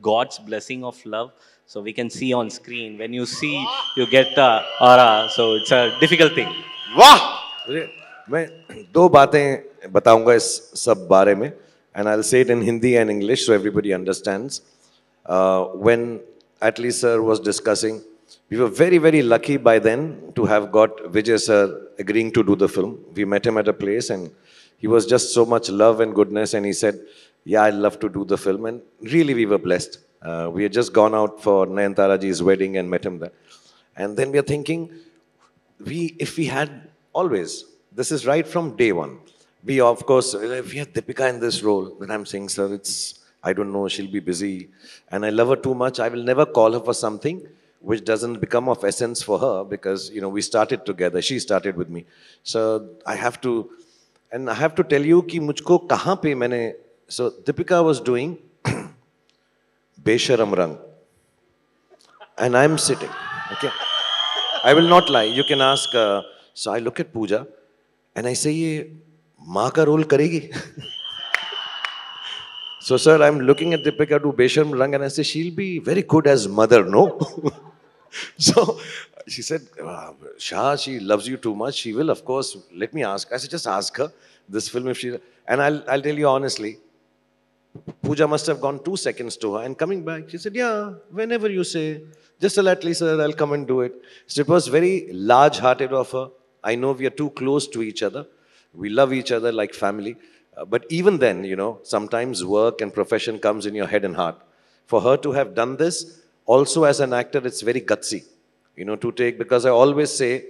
God's blessing of love. So we can see on screen. When you see, you get aura. So it's a difficult thing. Wow! मैं दो बातें बताऊंगा इस सब बारे में, and I'll say it in Hindi and English so everybody understands. When Atlee sir was discussing, we were very lucky by then to have got Vijay sir agreeing to do the film. We met him at a place and he was just so much love and goodness, and he said, yeah, I'd love to do the film, and really we were blessed. We had just gone out for Nayanthara ji's wedding and met him there. And then we are thinking, if we had always, this is right from day one. We, of course, if we had Deepika in this role, then I'm saying, sir, I don't know, she'll be busy. And I love her too much. I will never call her for something which doesn't become of essence for her, because, we started together. She started with me. So I have to tell you कि मुझको कहाँ पे मैंने, so Deepika was doing Besharam Rang. And I'm sitting, okay? I will not lie. You can ask, so I look at Pooja and I say, ये माँ का role करेगी? So sir, I'm looking at Deepika do Besharam Rang and I say, she'll be very good as mother, no? So she said, Shah, she loves you too much. She will, of course, let me ask. I said, just ask her this film if she, and I'll tell you honestly, Pooja must have gone 2 seconds to her and coming back, she said, yeah, whenever you say, just tell Atlee sir, I'll come and do it. So it was very large-hearted of her. I know we are too close to each other. We love each other like family. But even then, sometimes work and profession comes in your head and heart. For her to have done this, also as an actor, it's very gutsy. to take, because I always say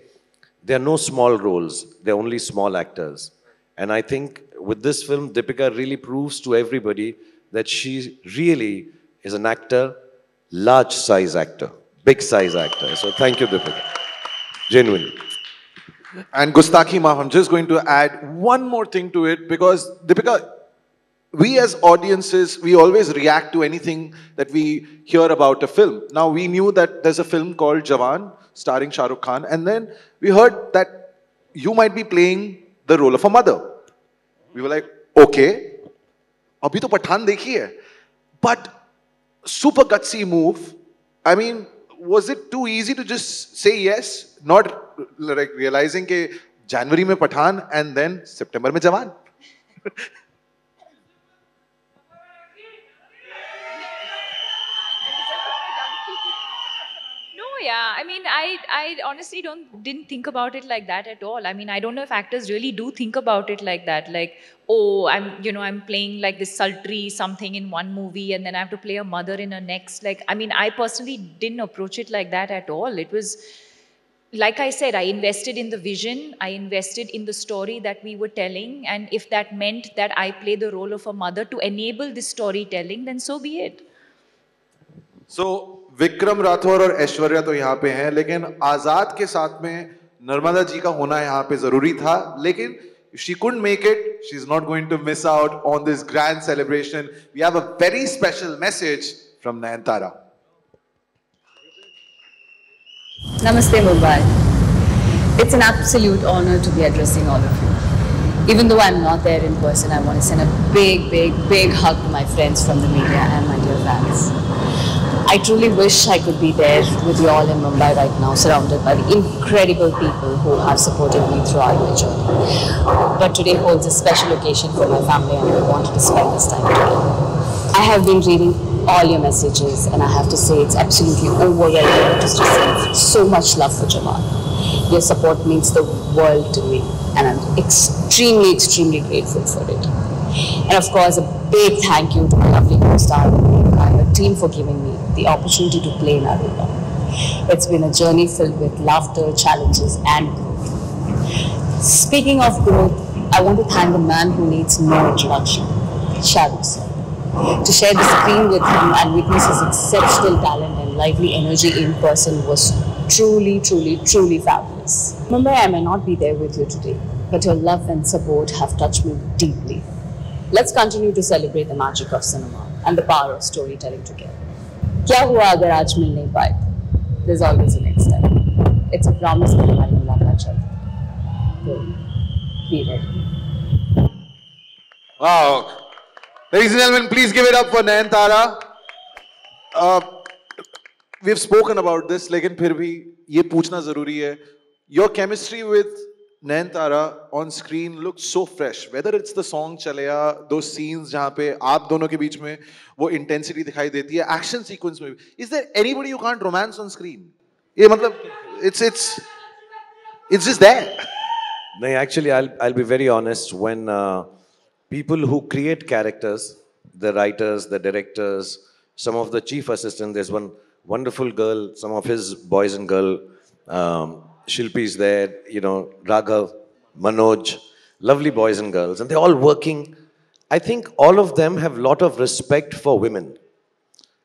there are no small roles, there are only small actors. And I think with this film, Deepika really proves to everybody that she really is an actor, large size actor, big size actor. So thank you, Deepika. Genuinely. And Gustaki Maaf, I'm just going to add one more thing to it, because Deepika, we as audiences, we always react to anything that we hear about a film. Now, we knew that there's a film called Jawan, starring Shah Rukh Khan, and then we heard that you might be playing the role of a mother. We were like, okay, abhi to Pathaan dekhi hai. But super gutsy move. I mean, was it too easy to just say yes, not like realizing ke January mein Pathaan and then September mein Jawan? Yeah, I mean, I honestly didn't think about it like that at all. I mean, I don't know if actors really do think about it like that. Like, oh, I'm playing like this sultry something in one movie and then I have to play a mother in a next. Like, I mean, I personally didn't approach it like that at all. It was, like I said, I invested in the vision, I invested in the story that we were telling, and if that meant that I play the role of a mother to enable this storytelling, then so be it. So, Vikram Rathore और ऐश्वर्या तो यहाँ पे हैं, लेकिन आजाद के साथ में नर्मदा जी का होना यहाँ पे जरूरी था, लेकिन she couldn't make it. She's not going to miss out on this grand celebration. We have a very special message from Nayanthara. Namaste Mumbai. It's an absolute honor to be addressing all of you. Even though I'm not there in person, I want to send a big hug to my friends from the media and my dear fans. I truly wish I could be there with you all in Mumbai right now, surrounded by the incredible people who have supported me throughout my journey. But today holds a special occasion for my family and I wanted to spend this time together. I have been reading all your messages and I have to say it's absolutely overwhelming to receive so much love for Jamal. Your support means the world to me and I'm extremely grateful for it. And of course, a big thank you to my lovely co-star and the team for giving me the opportunity to play Naruto. It's been a journey filled with laughter, challenges and growth. Speaking of growth, I want to thank the man who needs no introduction, Shah Rukh sir. To share the screen with him and witness his exceptional talent and lively energy in person was truly fabulous. Mumbai, I may not be there with you today, but your love and support have touched me deeply. Let's continue to celebrate the magic of cinema and the power of storytelling together. क्या हुआ अगर आज मिल नहीं पाए? There's always a next time. It's a promise that हमारी मुलाकात जल्द है. So, be ready. Wow. Ladies and gentlemen, please give it up for Nayanthara. We've spoken about this, लेकिन फिर भी ये पूछना जरूरी है. Your chemistry with Nayanthara on screen looks so fresh. Whether it's the song Chaleya, those scenes जहाँ पे आप दोनों के बीच में वो intensity दिखाई देती है, action sequence में भी. Is there anybody you can't romance on screen? ये मतलब it's just there. No, actually, I'll be very honest. When people who create characters, the writers, the directors, some of the chief assistants, there's one wonderful girl, some of his boys and girl, Shilpi is there, Raghav, Manoj, lovely boys and girls, and they're all working. I think all of them have a lot of respect for women.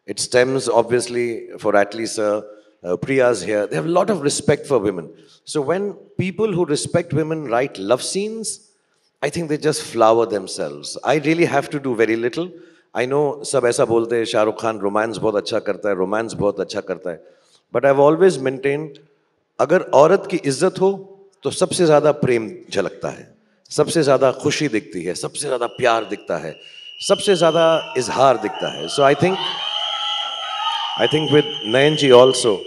It stems, obviously, for Atlee sir, Priya's here. They have a lot of respect for women. So when people who respect women write love scenes, I think they just flower themselves. I really have to do very little. I know सब ऐसा बोलते हैं, Shahrukh Khan romance बहुत अच्छा करता है, romance बहुत अच्छा करता है. But I've always maintained, अगर औरत की इज्जत हो, तो सबसे ज़्यादा प्रेम झलकता है, सबसे ज़्यादा खुशी दिखती है, सबसे ज़्यादा प्यार दिखता है, सबसे ज़्यादा इजहार दिखता है. So I think with Nayan ji also,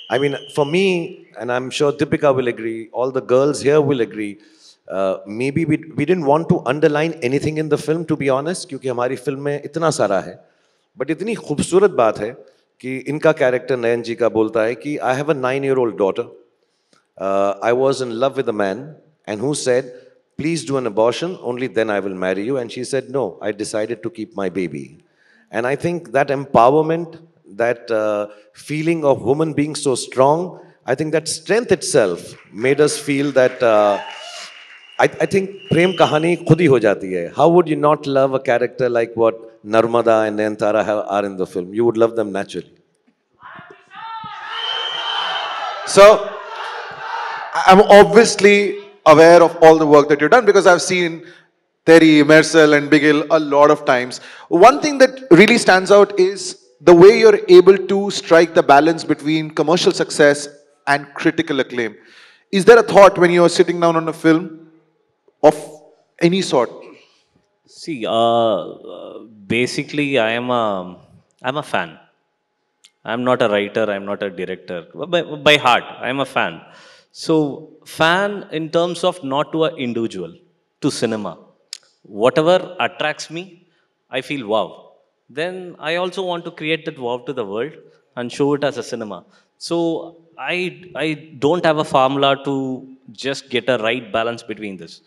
I mean, for me, and I'm sure Deepika will agree, all the girls here will agree, maybe we didn't want to underline anything in the film, to be honest, क्योंकि हमारी film में इतना सारा है. But इतनी खूबसूरत बात है कि इनका कैरेक्टर नयन जी का बोलता है कि I have a 9-year-old daughter. I was in love with a man and who said, please do an abortion, only then I will marry you. And she said, no, I decided to keep my baby. And I think that empowerment, that feeling of woman being so strong, I think that strength itself made us feel that I think prem kahani khud hi ho jati hai. How would you not love a character like what Narmada and Nayanthara are in the film? You would love them naturally. So, I'm obviously aware of all the work that you've done because I've seen Terry, Marcel, and Bigil a lot of times. One thing that really stands out is the way you're able to strike the balance between commercial success and critical acclaim. Is there a thought when you're sitting down on a film of any sort? See, basically, I'm a fan. I'm not a writer, I'm not a director. By heart, I'm a fan. So, fan in terms of not to an individual, to cinema. Whatever attracts me, I feel wow. Then I also want to create that wow to the world and show it as a cinema. So, I don't have a formula to just get a right balance between this.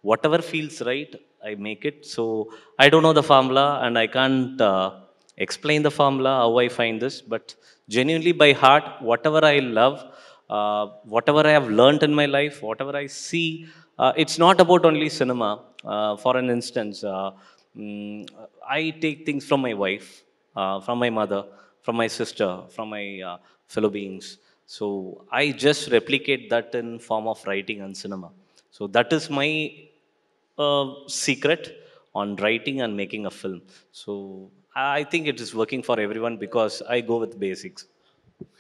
Whatever feels right, I make it. So, I don't know the formula and I can't explain the formula, how I find this, but genuinely by heart, whatever I love, whatever I have learned in my life, whatever I see, it's not about only cinema. For an instance, I take things from my wife, from my mother, from my sister, from my fellow beings. So I just replicate that in form of writing and cinema. So that is my secret on writing and making a film. So I think it is working for everyone because I go with basics.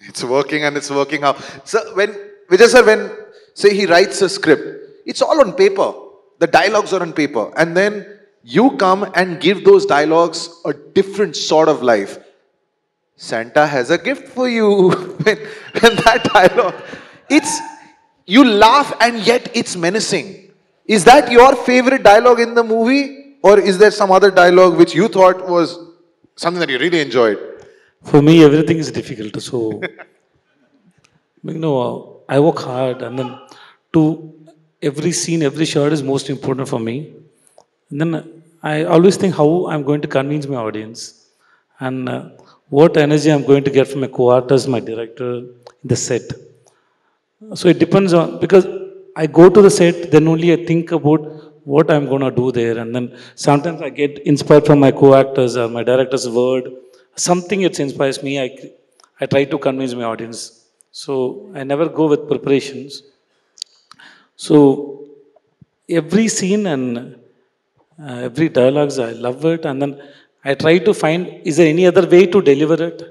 It's working and it's working out. So when Vijay sir, when say he writes a script, it's all on paper. The dialogues are on paper, and then you come and give those dialogues a different sort of life. Santa has a gift for you. when that dialogue, you laugh and yet it's menacing. Is that your favorite dialogue in the movie, or is there some other dialogue which you thought was something that you really enjoyed? For me, everything is difficult. So, I work hard, and then every scene, every shot is most important for me. And then I always think how I'm going to convince my audience, and what energy I'm going to get from my co-artist, my director, in the set. So it depends on, because I go to the set, then only I think about what I'm going to do there, and then sometimes I get inspired from my co-actors or my director's word. Something that inspires me, I try to convince my audience. So I never go with preparations. So every scene and every dialogues, I love it, and then I try to find, is there any other way to deliver it,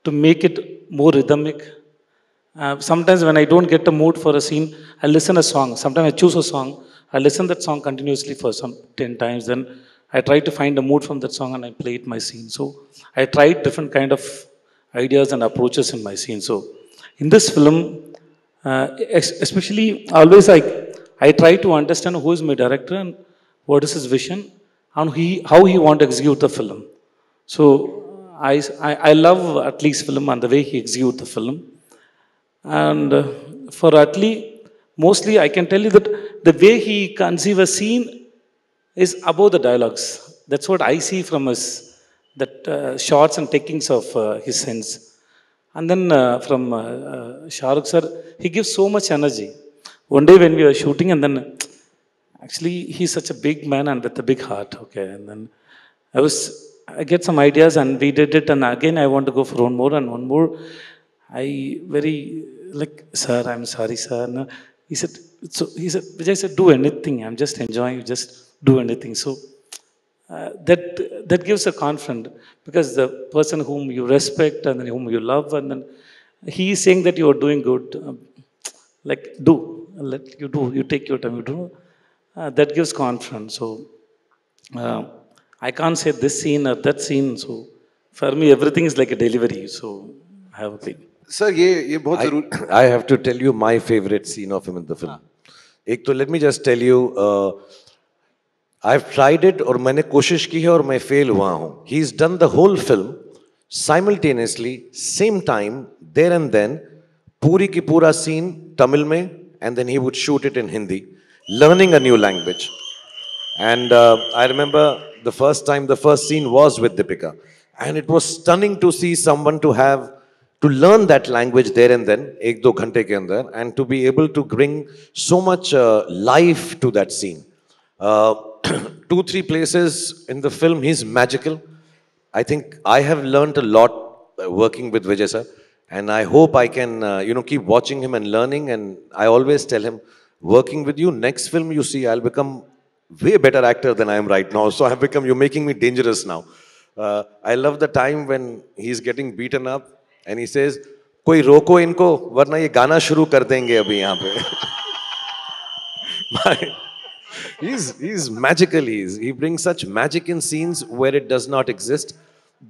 to make it more rhythmic? Sometimes when I don't get a mood for a scene, I listen a song. Sometimes I choose a song, I listen that song continuously for some 10 times, then I try to find a mood from that song and I play it my scene. So I tried different kind of ideas and approaches in my scene. So in this film, especially always I try to understand who is my director and what is his vision and how he want to execute the film. So I love Atlee's film and the way he execute the film. And for Atlee, mostly I can tell you that the way he conceive a scene is above the dialogues. That's what I see from his shots and takings of his scenes. And then from Shah Rukh sir, he gives so much energy. One day when we were shooting, and then actually he's such a big man and with a big heart. Okay, and then I get some ideas and we did it, and again I want to go for one more and one more. Sir, I'm sorry, sir. No. He said, Vijay said, do anything. I'm just enjoying, just do anything. So that gives a confidence, because the person whom you respect and whom you love, and then he is saying that you are doing good. Let you do, you take your time, you do. That gives confidence. So I can't say this scene or that scene. So for me, everything is like a delivery. So I have a thing. Sir, I have to tell you my favorite scene of him in the film. Let me just tell you, I've tried it और मैंने कोशिश की है और मैं fail हुआ हूँ. He's done the whole film simultaneously, same time, there and then, पूरी की पूरा scene Tamil में, and then he would shoot it in Hindi, learning a new language. And I remember the first scene was with Deepika, and it was stunning to see someone to to learn that language there and then, ek do ghante ke andar, and to be able to bring so much life to that scene. 2-3 places in the film, he's magical. I think I have learned a lot working with Vijay sir, and I hope I can, keep watching him and learning. And I always tell him, working with you, next film you see, I'll become way better actor than I am right now. So you're making me dangerous now. I love the time when he's getting beaten up and he says, "Koi roko inko, warna ye gana shuru kar denge abhi yahan pe." He's magical. He brings such magic in scenes where it does not exist.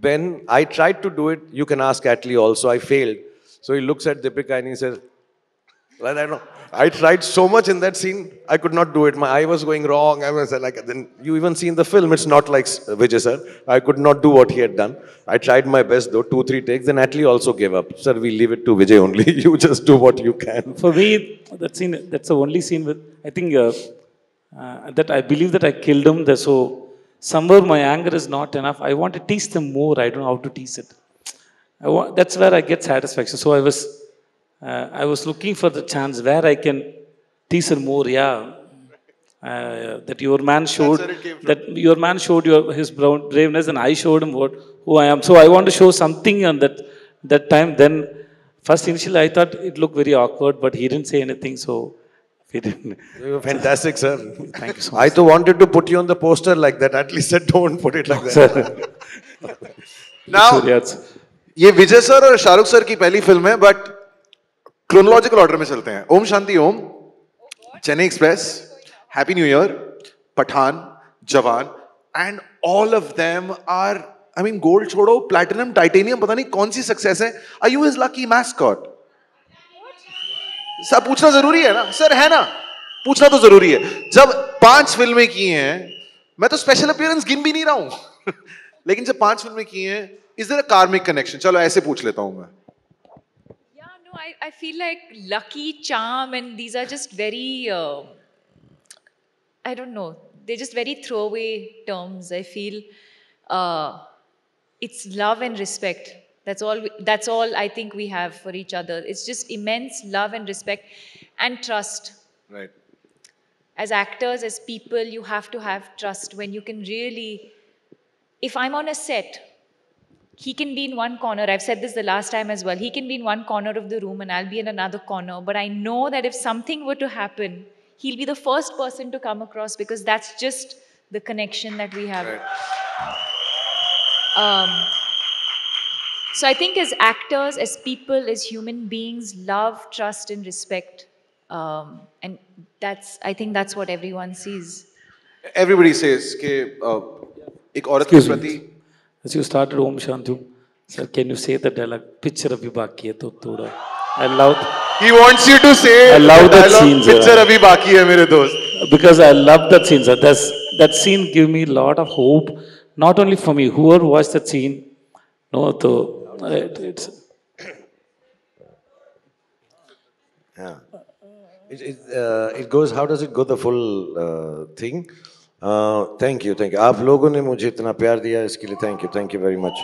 When I tried to do it, you can ask Atlee also, I failed. So he looks at Deepika and he says, "I don't know. I tried so much in that scene, I could not do it. My eye was going wrong." I was like, then you even see in the film, it's not like Vijay sir. I could not do what he had done. I tried my best though, 2-3 takes. Then Atlee also gave up. "Sir, we leave it to Vijay only. You just do what you can." For me, that scene, that's the only scene with, I think, that I believe that I killed him. So somewhere my anger is not enough. I want to tease them more. I don't know how to tease it. That's where I get satisfaction. So I was looking for the chance where I can tease her more. That your man showed his braveness, and I showed him who I am. So I want to show something on that time. Then first initially I thought it looked very awkward, but he didn't say anything. So he didn't. You're fantastic, sir. Thank you so much. I too wanted to put you on the poster like that. At least said, don't put it like that. Now, ये विजय sir और Shahrukh sir की पहली film है, but chronological order में चलते हैं. Om Shanti Om, Chennai express, happy new year, Pathaan, Jawan, and all of them are, I mean, gold छोड़ो, platinum, titanium, पता नहीं कौन सी सक्सेस है. Are you his lucky mascot? सब पूछना जरूरी है ना सर, है ना? पूछना तो जरूरी है. जब 5 फिल्में की हैं, मैं तो स्पेशल अपीयरेंस गिन भी नहीं रहा हूं, लेकिन जब 5 फिल्में की हैं, is there a karmic connection? चलो ऐसे पूछ लेता हूं मैं. I feel like lucky, charm, and these are just very, I don't know, they're just very throwaway terms. I feel it's love and respect. That's all I think we have for each other. It's just immense love and respect and trust. Right. As actors, as people, you have to have trust when you can really, if I'm on a set, he can be in one corner. I've said this the last time as well. He can be in one corner of the room and I'll be in another corner. But I know that if something were to happen, he'll be the first person to come across because that's just the connection that we have. Right. So I think as actors, as people, as human beings, love, trust, and respect. And I think that's what everyone sees. Everybody says कि एक औरत के प्रति. As you started Om Shanti, sir, can you say the dialogue? Picture abhi baki hai to thoda. I love. He wants you to say. I love that scene, sir. Picture abhi baki hai, mere dost. Because I love that scene, sir. That scene gave me a lot of hope, not only for me. Whoever watched that scene, no, it's. Yeah. It goes. How does it go? The full thing. Thank you. आप लोगों ने मुझे इतना प्यार दिया इसके लिए thank you very much.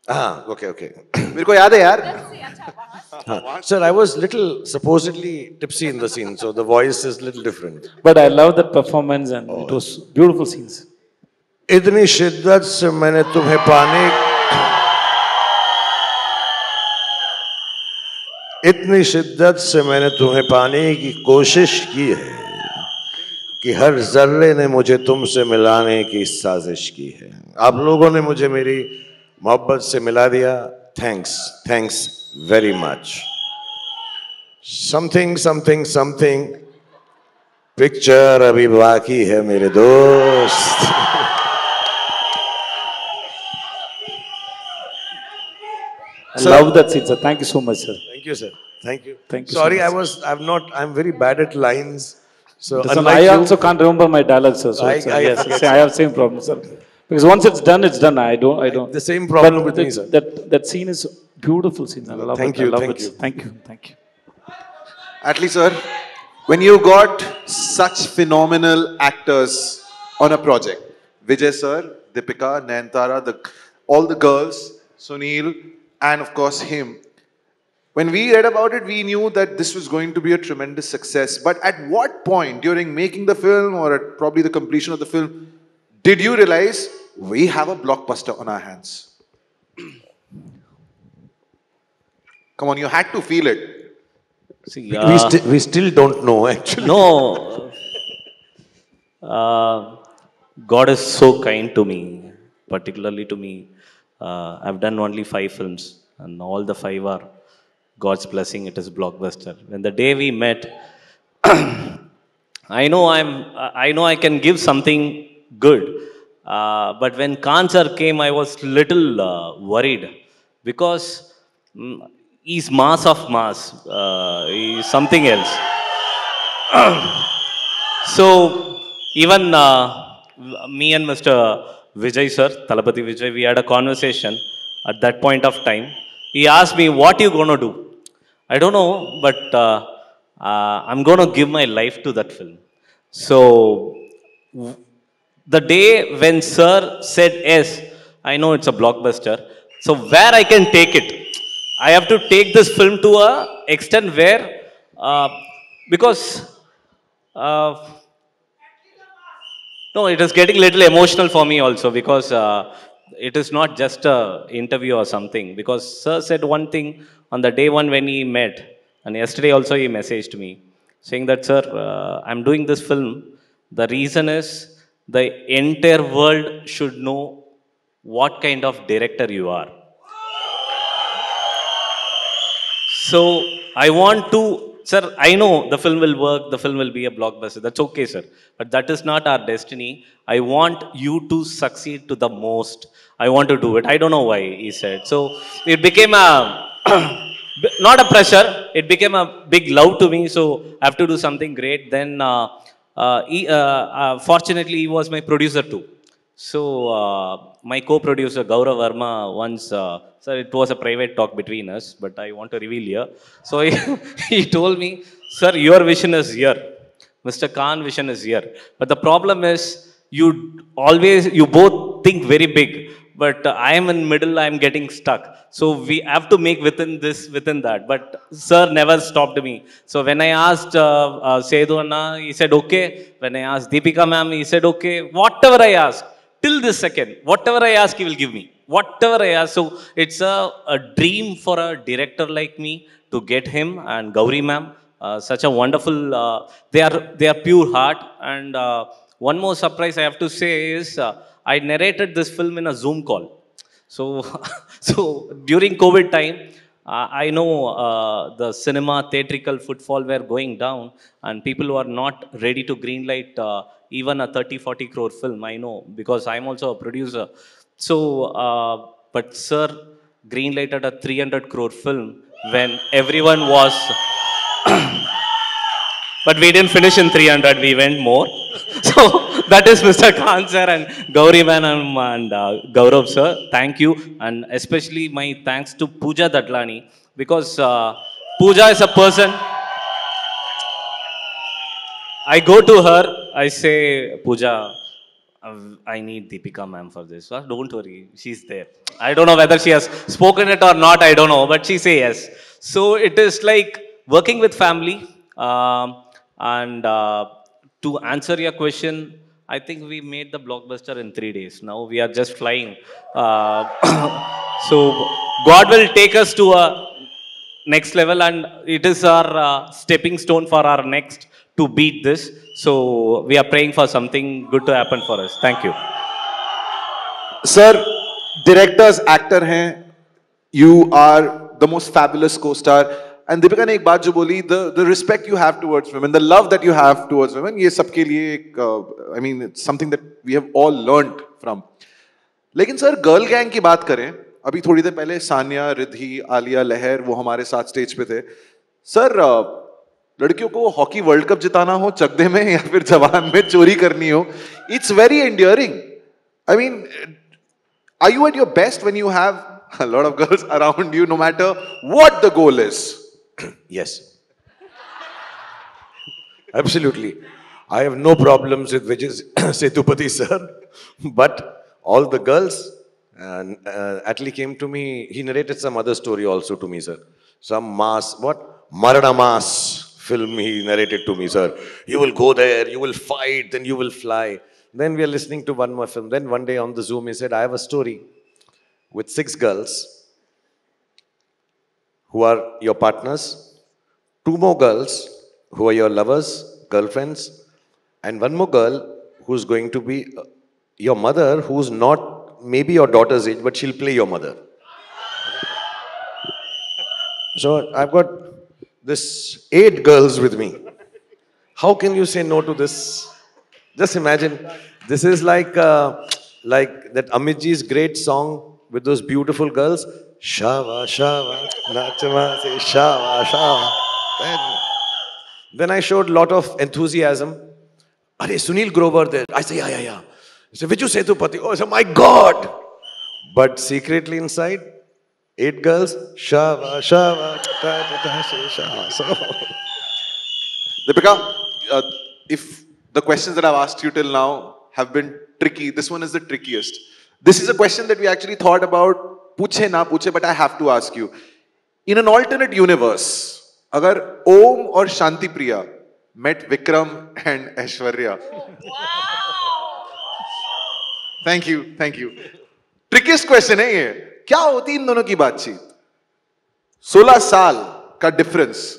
Okay. मेरे को याद है यार. Sir, I was supposedly tipsy in the scene, so the voice is little different. But I love that performance and it was beautiful scenes. इतनी शिद्दत से मैंने तुम्हें पाने इतनी शिद्दत से मैंने तुम्हें पाने की कोशिश की है कि हर जर्रे ने मुझे तुमसे मिलाने की साजिश की है. आप लोगों ने मुझे मेरी मोहब्बत से मिला दिया. Thanks very much. Something picture अभी बाकी है मेरे दोस्त. I love that scene, sir. Thank you so much, sir. Thank you, sir. Thank you. Sorry, so I'm very bad at lines. So I also can't remember my dialogue, sir. So yes, I have same problem, sir. Because once it's done, it's done. I don't. The same problem with me, sir. That scene is beautiful scene. I love it. Thank you. Thank you. Atlee sir, when you got such phenomenal actors on a project, Vijay sir, Deepika, Nayanthara, all the girls, Sunil, and of course him. When we read about it, we knew that this was going to be a tremendous success. But at what point during making the film or at probably the completion of the film did you realize we have a blockbuster on our hands? Come on, you had to feel it. See, we still don't know actually. No. God is so kind to me, particularly to me. I've done only 5 films, and all the 5 are God's blessing. It is blockbuster. When the day we met, I know I can give something good. But when Cancer came, I was little worried because he's mass of mass. He's something else. So even me and Mr. Vijay sir, Talapati Vijay, we had a conversation at that point of time. He asked me, what you going to do? I don't know, but I'm going to give my life to that film. So the day when sir said yes, I know it's a blockbuster. So where I can take it? I have to take this film to a extent where, because no, it is getting a little emotional for me also because it is not just a interview or something. Because sir said one thing on the day one when he met, and yesterday also he messaged me saying that, sir, I'm doing this film. The reason is the entire world should know what kind of director you are. So I want to, sir, I know the film will work, the film will be a blockbuster. That's okay, sir. But that is not our destiny. I want you to succeed to the most. I want to do it. I don't know why, he said. So it became a, not a pressure, it became a big love to me. So I have to do something great. Then, fortunately, he was my producer too. So my co-producer Gaurav Verma once, sir, it was a private talk between us, but I want to reveal here. So he told me, sir, your vision is here. Mr. Khan vision is here. But the problem is, you both think very big, but I am in middle, I am getting stuck. So we have to make within that. But sir never stopped me. So when I asked Sedu Anna, he said okay. When I asked Deepika ma'am, he said okay. Whatever I asked, till this second, whatever I ask, he will give me. Whatever I ask. So it's a dream for a director like me to get him and Gauri ma'am. Such a wonderful, they are pure heart. And one more surprise I have to say is, I narrated this film in a Zoom call. So, so during COVID time, I know the cinema theatrical footfall were going down and people were not ready to greenlight even a 30-40 crore film. I know because I'm also a producer. So, but sir greenlighted a 300 crore film when everyone was, but we didn't finish in 300, we went more. So that is Mr. Khan sir and Gauri man and Gaurav sir. Thank you. And especially my thanks to Pooja Dadlani because Pooja is a person, I go to her, I say, Pooja, I need Deepika ma'am for this. Well, don't worry, she's there. I don't know whether she has spoken it or not, I don't know, but she say yes. So it is like working with family. And to answer your question, I think we made the blockbuster in 3 days. Now we are just flying. So God will take us to a next level, and it is our stepping stone for our next to beat this. So we are praying for something good to happen for us. Thank you. Sir, directors, actor hain. You are the most fabulous co-star. And Deepika ne ek baat jo boli, the respect you have towards women, the love that you have towards women, ye sabke liye I mean, it's something that we have all learnt from. लेकिन sir girl gang की बात करें, अभी थोड़ी देर पहले सानिया, रिद्धि, आलिया, लहर वो हमारे साथ स्टेज पे थे. सर लड़कियों को हॉकी वर्ल्ड कप जिताना हो चकदे में या फिर जवान में चोरी करनी हो, it's very endearing. I mean, are you at your best when you have a lot of girls around you, no matter what the goal is? Yes. Absolutely. I have no problems with Vijay Sethupathi sir, but all the girls, And Atlee came to me, he narrated some other story also to me, sir. Some mass, what? Marana Mass film he narrated to me, sir. You will go there, you will fight, then you will fly. Then we are listening to one more film. Then one day on the Zoom, he said, I have a story with 6 girls who are your partners, 2 more girls who are your lovers, girlfriends, and 1 more girl who's going to be your mother, who's not maybe your daughter's age, but she'll play your mother. So I've got this 8 girls with me. How can you say no to this? Just imagine, this is like that Amitji's great song with those beautiful girls. Shava, shava, nachama, say shava, shava. Then I showed a lot of enthusiasm. Are Sunil Grover there? I say, yeah. He said, Viju Sethupathi. Oh, I said, my God. But secretly inside, 8 girls, shava, shava, shava. So, Deepika, if the questions that I've asked you till now have been tricky, this one is the trickiest. This is a question that we actually thought about, puche na puche, but I have to ask you. In an alternate universe, agar Om or Shanti Priya met Vikram and Aishwarya. Thank you. Trickiest question है ये. क्या होती इन दोनों की बातचीत? 16 साल का difference.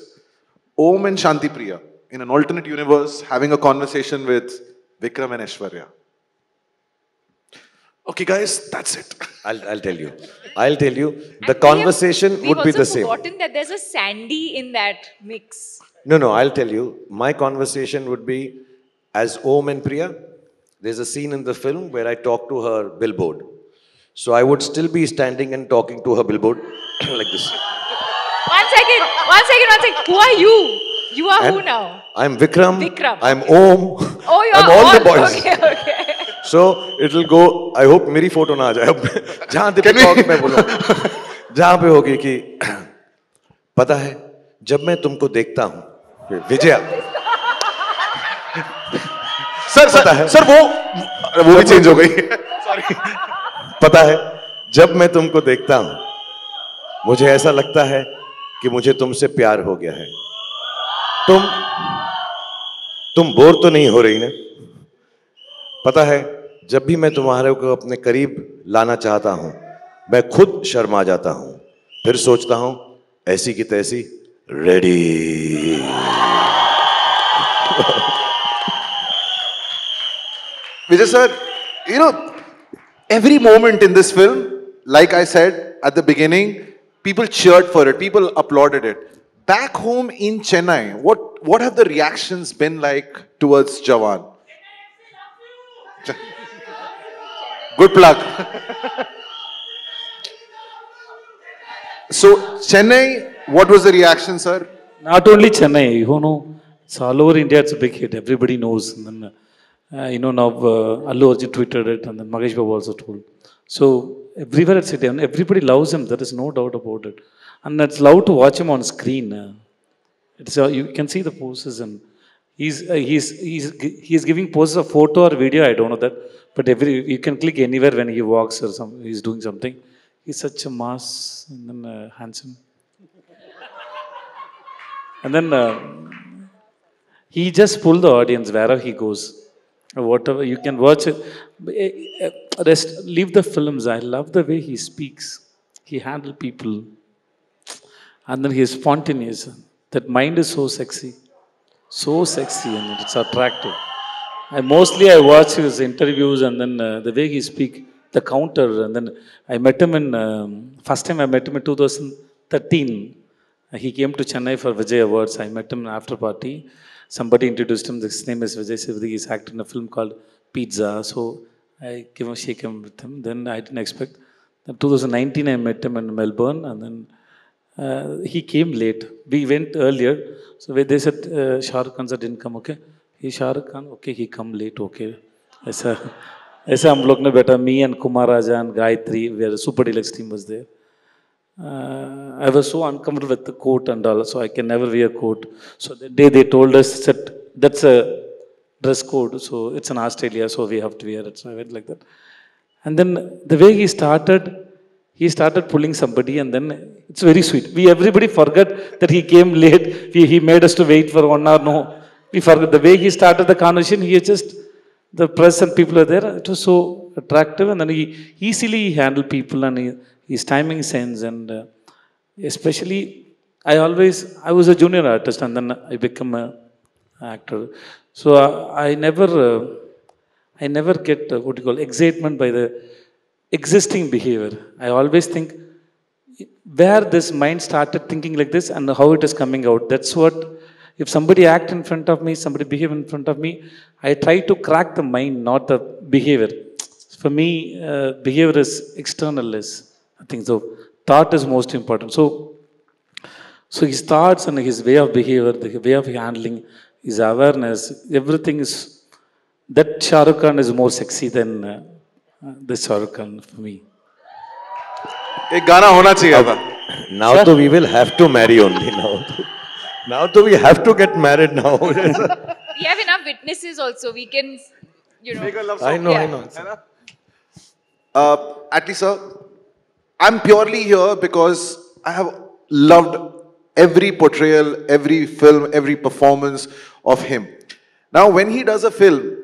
Om and Shanti Priya in an alternate universe having a conversation with Vikram and Aishwarya. Okay, guys, that's it. I'll tell you. The conversation would be the same. We've also forgotten that there's a Sandy in that mix. No, I'll tell you. My conversation would be as Om and Priya. There's a scene in the film where I talk to her billboard. So I would still be standing and talking to her billboard like this. One second. Who are you? You are who now? I'm Vikram. Vikram. I'm Om. Oh, you're I'm all the boys. Okay. So it'll go. I hope मेरी photo ना आ जाए. जहाँ दीपिका होगी मैं बोलूँ. जहाँ पे होगी कि पता है जब मैं तुमको देखता हूँ विजया. सर वो भी चेंज हो गई. Sorry. पता है जब मैं तुमको देखता हूँ मुझे ऐसा लगता है कि मुझे तुमसे प्यार हो गया है. तुम बोर तो नहीं हो रही ना? पता है जब भी मैं तुम्हारे को अपने करीब लाना चाहता हूं मैं खुद शर्मा जाता हूं. फिर सोचता हूं ऐसी की तैसी ready. Vijay sir, you know, every moment in this film, like I said at the beginning, people cheered for it, people applauded it. Back home in Chennai, what have the reactions been like towards Jawan? Good plug. So, Chennai, what was the reaction, sir? Not only Chennai, you know, it's all over India, it's a big hit. Everybody knows. And then, now Allu Arjun tweeted it, and then Mahesh Babu also told. So, everywhere it's India, and everybody loves him. There is no doubt about it. And it's loud to watch him on screen. You can see the poses, and he's giving poses of photo or video. I don't know that, but you can click anywhere when he walks or he's doing something. He's such a mass and then handsome, and then he just pulled the audience wherever he goes. Whatever you can watch it. Leave the films. I love the way he speaks. He handles people. And then he is spontaneous. That mind is so sexy, and it's attractive. I watch his interviews, and then the way he speaks, the counter, and then I met him first time I met him in 2013. He came to Chennai for Vijay Awards. I met him in an after party. Somebody introduced him. His name is Vijay Sivadi. He's acted in a film called Pizza. So I gave a shake him with him. Then I didn't expect. In 2019, I met him in Melbourne, and then he came late. We went earlier. So they said Shah Rukh Khan didn't come. Okay, he Shah Rukh Khan. Okay, he come late. Okay, ऐसा हम लोग ने बैठा. Me and Kumar Raja and Gayatri, where Super Deluxe team was there. I was so uncomfortable with the coat and all, so I can never wear coat. So the day they told us that that's a dress code, so it's in Australia, so we have to wear it. So I went like that. And then the way he started pulling somebody, and then it's very sweet. Everybody forgot that he came late. He made us to wait for 1 hour. No, we forgot the way he started the conversation. The press and people are there. It was so attractive, and then he easily handled people, and his timing sense, and especially I was a junior artist, and then I become a actor. So I never get what you call excitement by the existing behavior. I always think where this mind started thinking like this and how it is coming out. That's what, if somebody act in front of me, somebody behave in front of me, I try to crack the mind, not the behavior. For me, behavior is external. I think so. Thought is most important. So his thoughts and his way of behavior, the way of handling, his awareness, everything is, that Shah Rukh Khan is more sexy than this Shah Rukh Khan for me. एक गाना होना चाहिए था. Now तो we will have to marry only now. Now तो we have to get married now. We have enough witnesses also. We can, Make a love I song. know, Yeah. I know. Atlee sir, I'm purely here because I have loved every portrayal, every film, every performance of him. Now, when he does a film,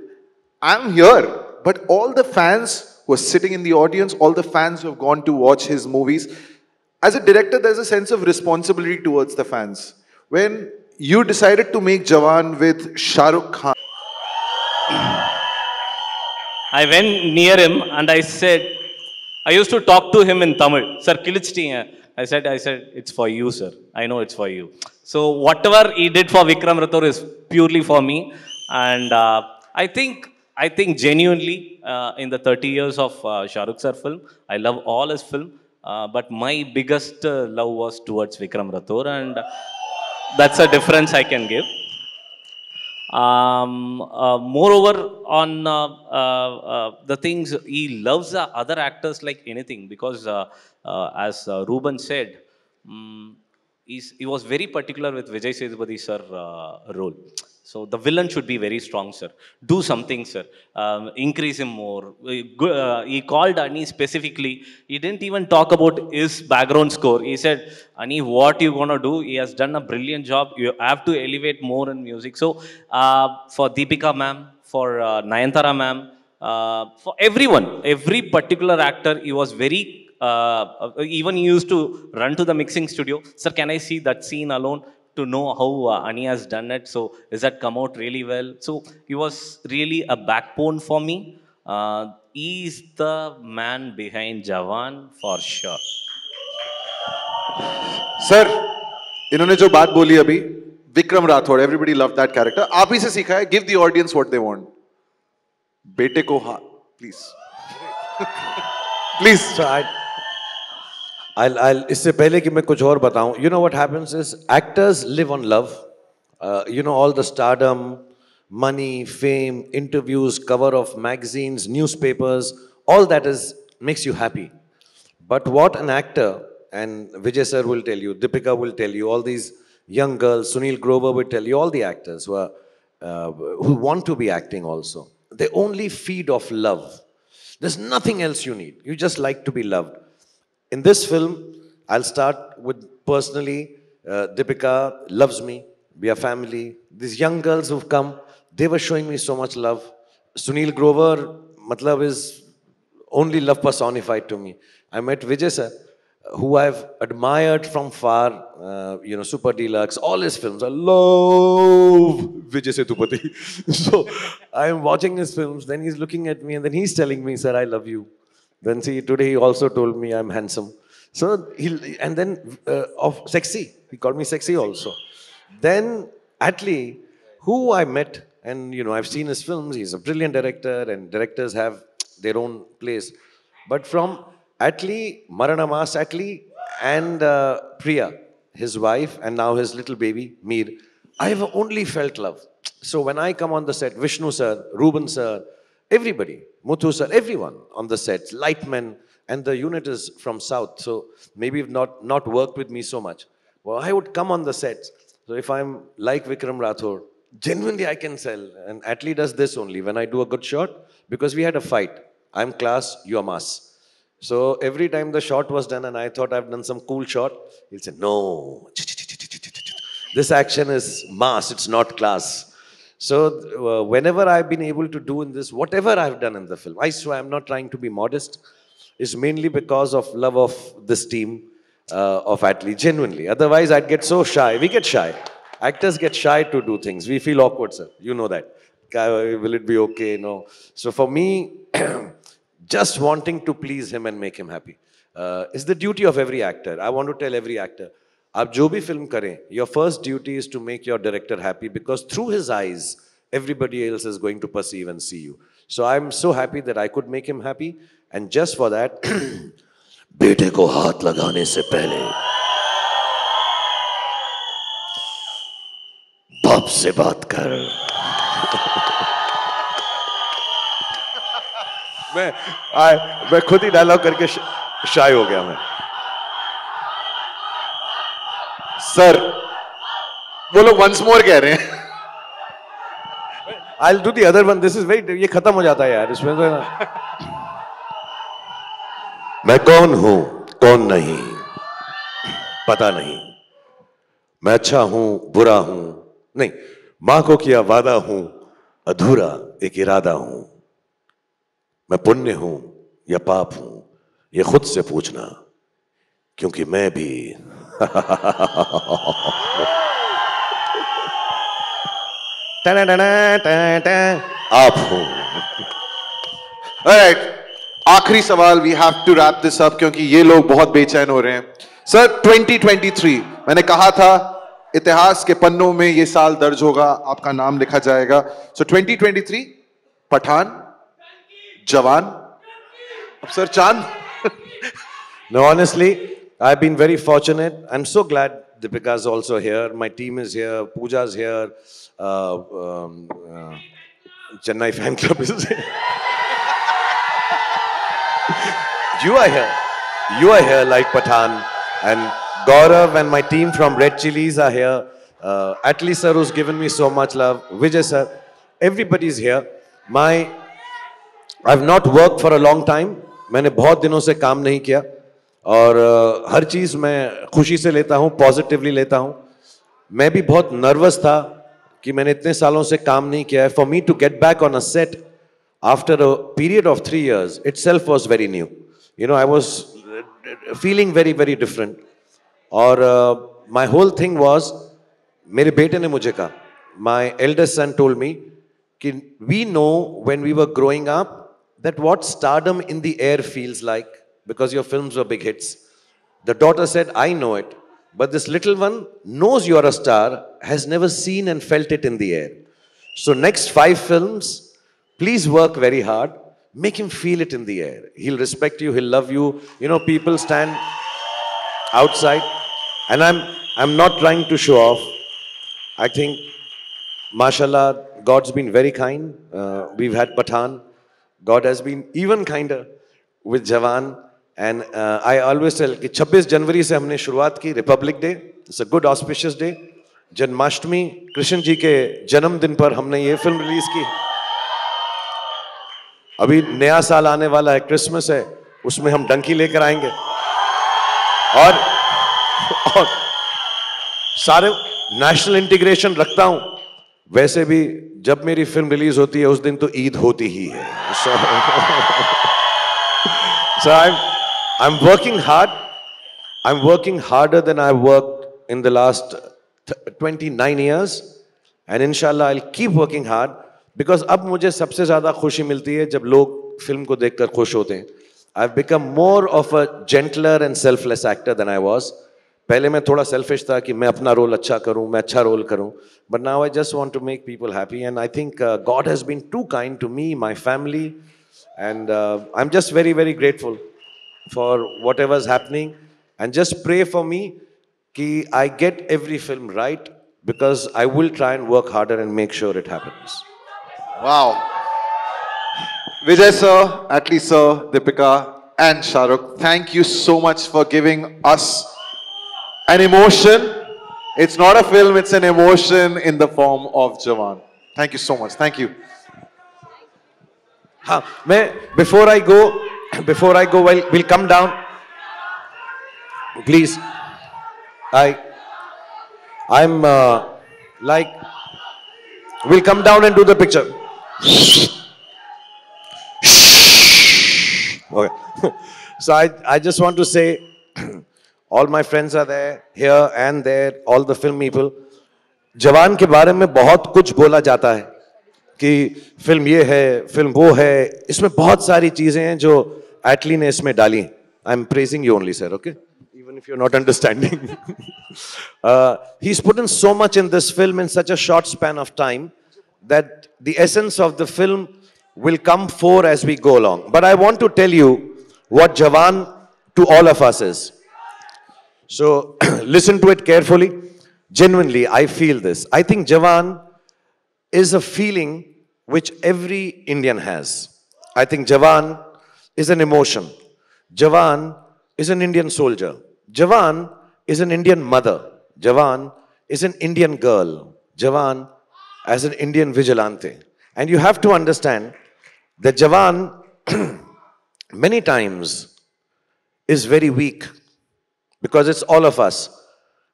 I'm here, but all the fans who are sitting in the audience, all the fans who have gone to watch his movies, as a director, there's a sense of responsibility towards the fans. When you decided to make Jawan with Shah Rukh Khan, I went near him and I said, I used to talk to him in Tamil. Sir, Kilichti. I said, it's for you, sir. I know it's for you. So whatever he did for Vikram Rathore is purely for me. And I think genuinely, in the 30 years of Shah Rukh sir film, I love all his film. But my biggest love was towards Vikram Rathore, and that's a difference I can give. Moreover, on the things, he loves the other actors like anything, because as Ruben said, he was very particular with Vijay Sethupathi sir role. So the villain should be very strong, sir. Do something, sir. Increase him more. He called Ani specifically. He didn't even talk about his background score. He said, Ani, what you gonna do? He has done a brilliant job. You have to elevate more in music. So for Deepika ma'am, for Nayanthara ma'am, for everyone, every particular actor, he was very, even he used to run to the mixing studio. Sir, can I see that scene alone? To know how Ani has done it. So, does that come out really well? So, he was really a backbone for me. He is the man behind Jawan for sure. Sir, इन्होंने जो बात बोली अभी, Vikram Rathore, everybody loved that character. आप ही से सीखा है, give the audience what they want. बेटे को हाँ, please. Please. So I'll इससे पहले कि मैं कुछ और बताऊं, you know what happens is actors live on love. You know, all the stardom, money, fame, interviews, cover of magazines, newspapers, all that makes you happy. But what an actor, and Vijay sir will tell you, Deepika will tell you, all these young girls, Sunil Grover will tell you, all the actors who want to be acting also, they only feed off love. There's nothing else you need. You just like to be loved. In this film, I'll start with personally, Deepika loves me, we are family. These young girls who've come, they were showing me so much love. Sunil Grover, matlab, is only love personified to me. I met Vijay sir, who I've admired from far, you know, Super Deluxe, all his films. I love Vijay Sethupathi. So I'm watching his films, then he's looking at me and then he's telling me, sir, I love you. Then see, today he also told me I'm handsome. So and then of sexy, he called me sexy also. Then Atlee, who I met, and you know, I've seen his films, he's a brilliant director and directors have their own place. But from Atlee, Marana Mas Atlee and Priya, his wife, and now his little baby, Mir, I have only felt love. So when I come on the set, Vishnu sir, Ruben sir, everybody, Muthu sir, everyone on the sets, Lightmen, and the unit is from South, so maybe you've not worked with me so much. Well, I would come on the sets. So if I'm like Vikram Rathore, genuinely I can sell. And Atlee does this only when I do a good shot, because we had a fight. I'm class, you're mass. So every time the shot was done and I thought I've done some cool shot, he'll say, no, this action is mass, it's not class. So whenever I've been able to do in this, whatever I've done in the film, I swear I'm not trying to be modest, it's mainly because of love of this team of Atlee, genuinely. Otherwise I'd get so shy. We get shy. Actors get shy to do things. We feel awkward, sir. You know that. Will it be okay? No. So for me, just wanting to please him and make him happy is the duty of every actor. I want to tell every actor, आप जो भी film करें, your first duty is to make your director happy because through his eyes, everybody else is going to perceive and see you. So I'm so happy that I could make him happy, and just for that, बेटे को हाथ लगाने से पहले बाप से बात कर. मैं खुद ही डायलॉग करके शाय हो गया मैं. सर वो लोग once more कह रहे हैं. I'll do the other one. This is very. ये खत्म हो जाता है यार इसमें तो. मैं कौन हूं कौन नहीं पता नहीं. मैं अच्छा हूं बुरा हूं नहीं. मां को किया वादा हूं अधूरा एक इरादा हूं. मैं पुण्य हूं या पाप हूं ये खुद से पूछना क्योंकि मैं भी आप हूं. Alright, आखिरी सवाल. We have to wrap this up क्योंकि ये लोग बहुत बेचैन हो रहे हैं. सर 2023 मैंने कहा था इतिहास के पन्नों में ये साल दर्ज होगा, आपका नाम लिखा जाएगा. So 2023 पठान, जवान, अब सर चांद. No, honestly, I've been very fortunate. I'm so glad Deepika's also here. My team is here. Pooja's here. Chennai fan club is here. You are here. You are here like Pathan. And Gaurav and my team from Red Chilies are here. Atlee sir who's given me so much love. Vijay sir. Everybody's here. I've not worked for a long time. मैंने बहुत दिनों से काम नहीं किया और हर चीज़ मैं खुशी से लेता हूँ, पॉजिटिवली लेता हूँ. मैं भी बहुत नर्वस था कि मैंने इतने सालों से काम नहीं किया है. For me to get back on a set after a period of 3 years itself was very new. You know, I was feeling very, very different. और my whole thing was, मेरे बेटे ने मुझे कहा, my eldest son told me, कि we know when we were growing up that what stardom in the air feels like because your films were big hits. The daughter said, I know it, but this little one knows you're a star, has never seen and felt it in the air. So next 5 films, please work very hard. Make him feel it in the air. He'll respect you. He'll love you. You know, people stand outside. And I'm not trying to show off. I think, mashallah, God's been very kind. We've had Pathan. God has been even kinder with Jawan. And I always tell कि 26 जनवरी से हमने शुरुआत की, Republic Day. It's a good auspicious day. Janmashtami, Krishna ji के जन्मदिन पर हमने ये फिल्म रिलीज की. अभी नया साल आने वाला है, क्रिसमस है, उसमें हम डंकी लेकर आएंगे. और सारे नेशनल इंटीग्रेशन रखता हूं. वैसे भी जब मेरी फिल्म रिलीज होती है उस दिन तो ईद होती ही है. So I'm working hard. I'm working harder than I've worked in the last 29 years. And inshallah I'll keep working hard. Because अब मुझे सबसे ज़्यादा खुशी मिलती है जब लोग फिल्म को देखकर खुश होते हैं. I've become more of a gentler and selfless actor than I was. पहले मैं थोड़ा selfish था कि मैं अपना रोल अच्छा करूं, मैं अच्छा रोल करूं. But now I just want to make people happy, and I think God has been too kind to me, my family, and I'm just very, very grateful for whatever's happening. And just pray for me कि I get every film right, because I will try and work harder and make sure it happens. Wow. Vijay sir, Atlee sir, Deepika and Shahrukh, thank you so much for giving us an emotion. It's not a film, it's an emotion in the form of Jawan. Thank you so much. Thank you. Before I go, we'll come down. Please. I'm we'll come down and do the picture. Okay. So I just want to say, all my friends are there, here and there, all the film people. जवान के बारे में बहुत कुछ बोला जाता है कि फिल्म ये है, फिल्म वो है, इसमें बहुत सारी चीजें हैं जो एटली ने इसमें डाली. I am praising you only sir, okay? Even if you're not understanding. He's put in so much in this film in such a short span of time that the essence of the film will come forth as we go along. But I want to tell you what Jawan to all of us is. So listen to it carefully. Genuinely, I feel this. I think Jawan is a feeling which every Indian has. I think Jawan is an emotion. Jawan is an Indian soldier. Jawan is an Indian mother. Jawan is an Indian girl. Jawan as an Indian vigilante. And you have to understand that Jawan many times is very weak because it's all of us.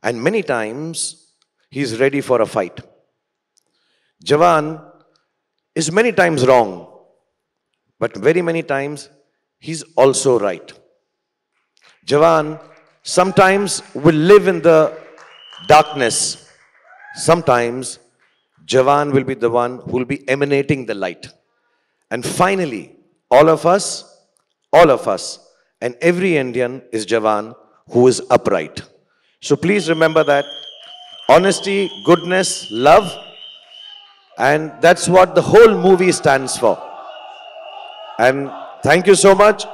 And many times he's ready for a fight. Jawan is many times wrong, but very many times he's also right. Jawan sometimes will live in the darkness. Sometimes Jawan will be the one who will be emanating the light. And finally, all of us, and every Indian is Jawan who is upright. So please remember that. Honesty, goodness, love, and that's what the whole movie stands for. And thank you so much.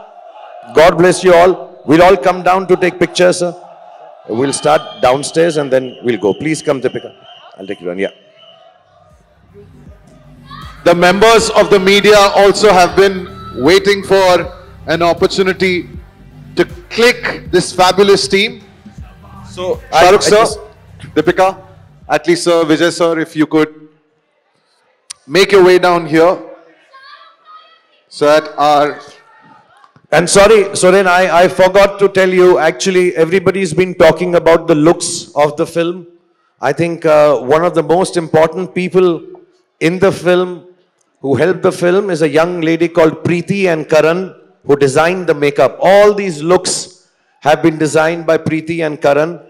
God bless you all. We'll all come down to take pictures, sir. We'll start downstairs and then we'll go. Please come, Deepika. I'll take you on, yeah. The members of the media also have been waiting for an opportunity to click this fabulous team. So, Shahrukh sir, Deepika, at least sir, Vijay sir, if you could make your way down here so that our... And sorry, Soren, I forgot to tell you, actually everybody's been talking about the looks of the film. I think one of the most important people in the film who helped the film is a young lady called Preeti and Karan who designed the makeup. All these looks have been designed by Preeti and Karan,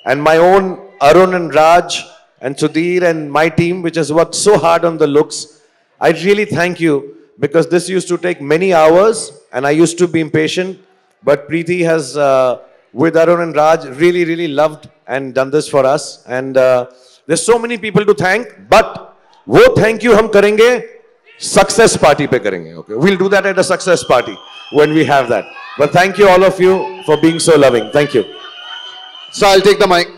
and my own Arun and Raj and Sudhir and my team, which has worked so hard on the looks. I really thank you, because this used to take many hours and I used to be impatient, but Preeti has, with Arun and Raj, really loved and done this for us. And there's so many people to thank, but wo thank you hum karenge success party pe karenge. Okay, we'll do that at a success party when we have that. But thank you all of you for being so loving. Thank you. So I'll take the mic.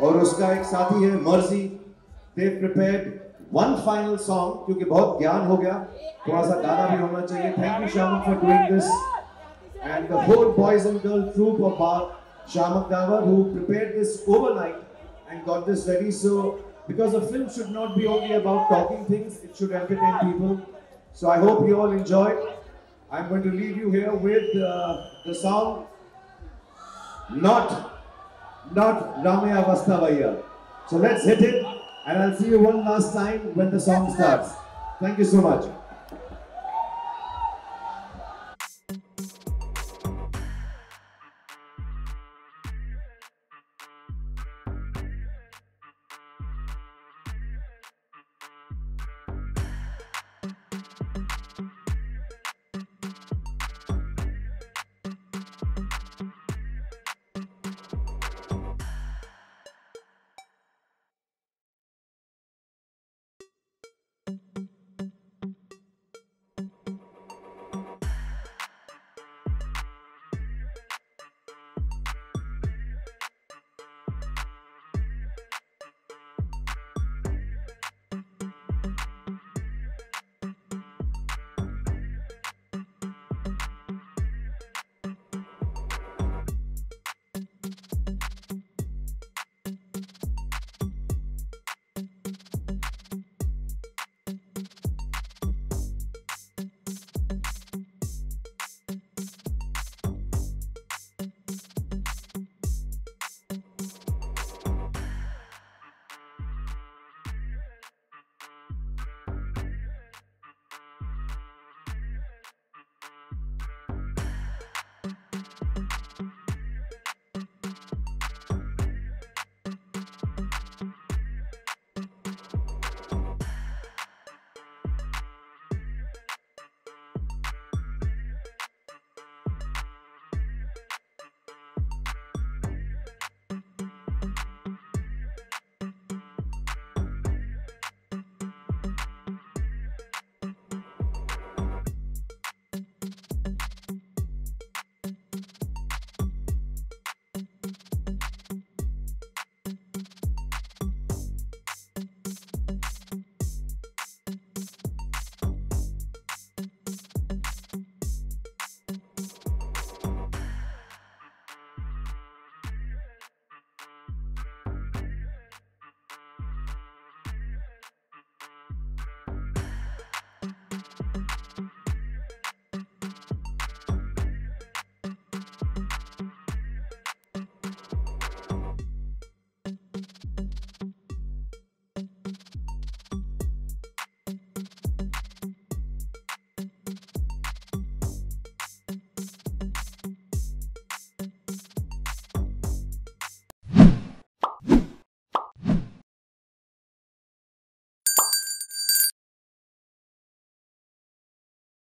और उसका एक साथी है मर्जी. They've prepared one final song क्योंकि बहुत ज्ञान हो गया, थोड़ा सा गाना भी होना चाहिए. Thank you Shamak for doing this, and the whole boys and girl troupe of Shamak Dawar who prepared this overnight and got this ready. So because a film should not be only about talking things, it should entertain people. So I hope you all enjoyed. I'm going to leave you here with the song Not Ramya Vastavaya. So let's hit it, and I'll see you one last time when the song starts. Thank you so much.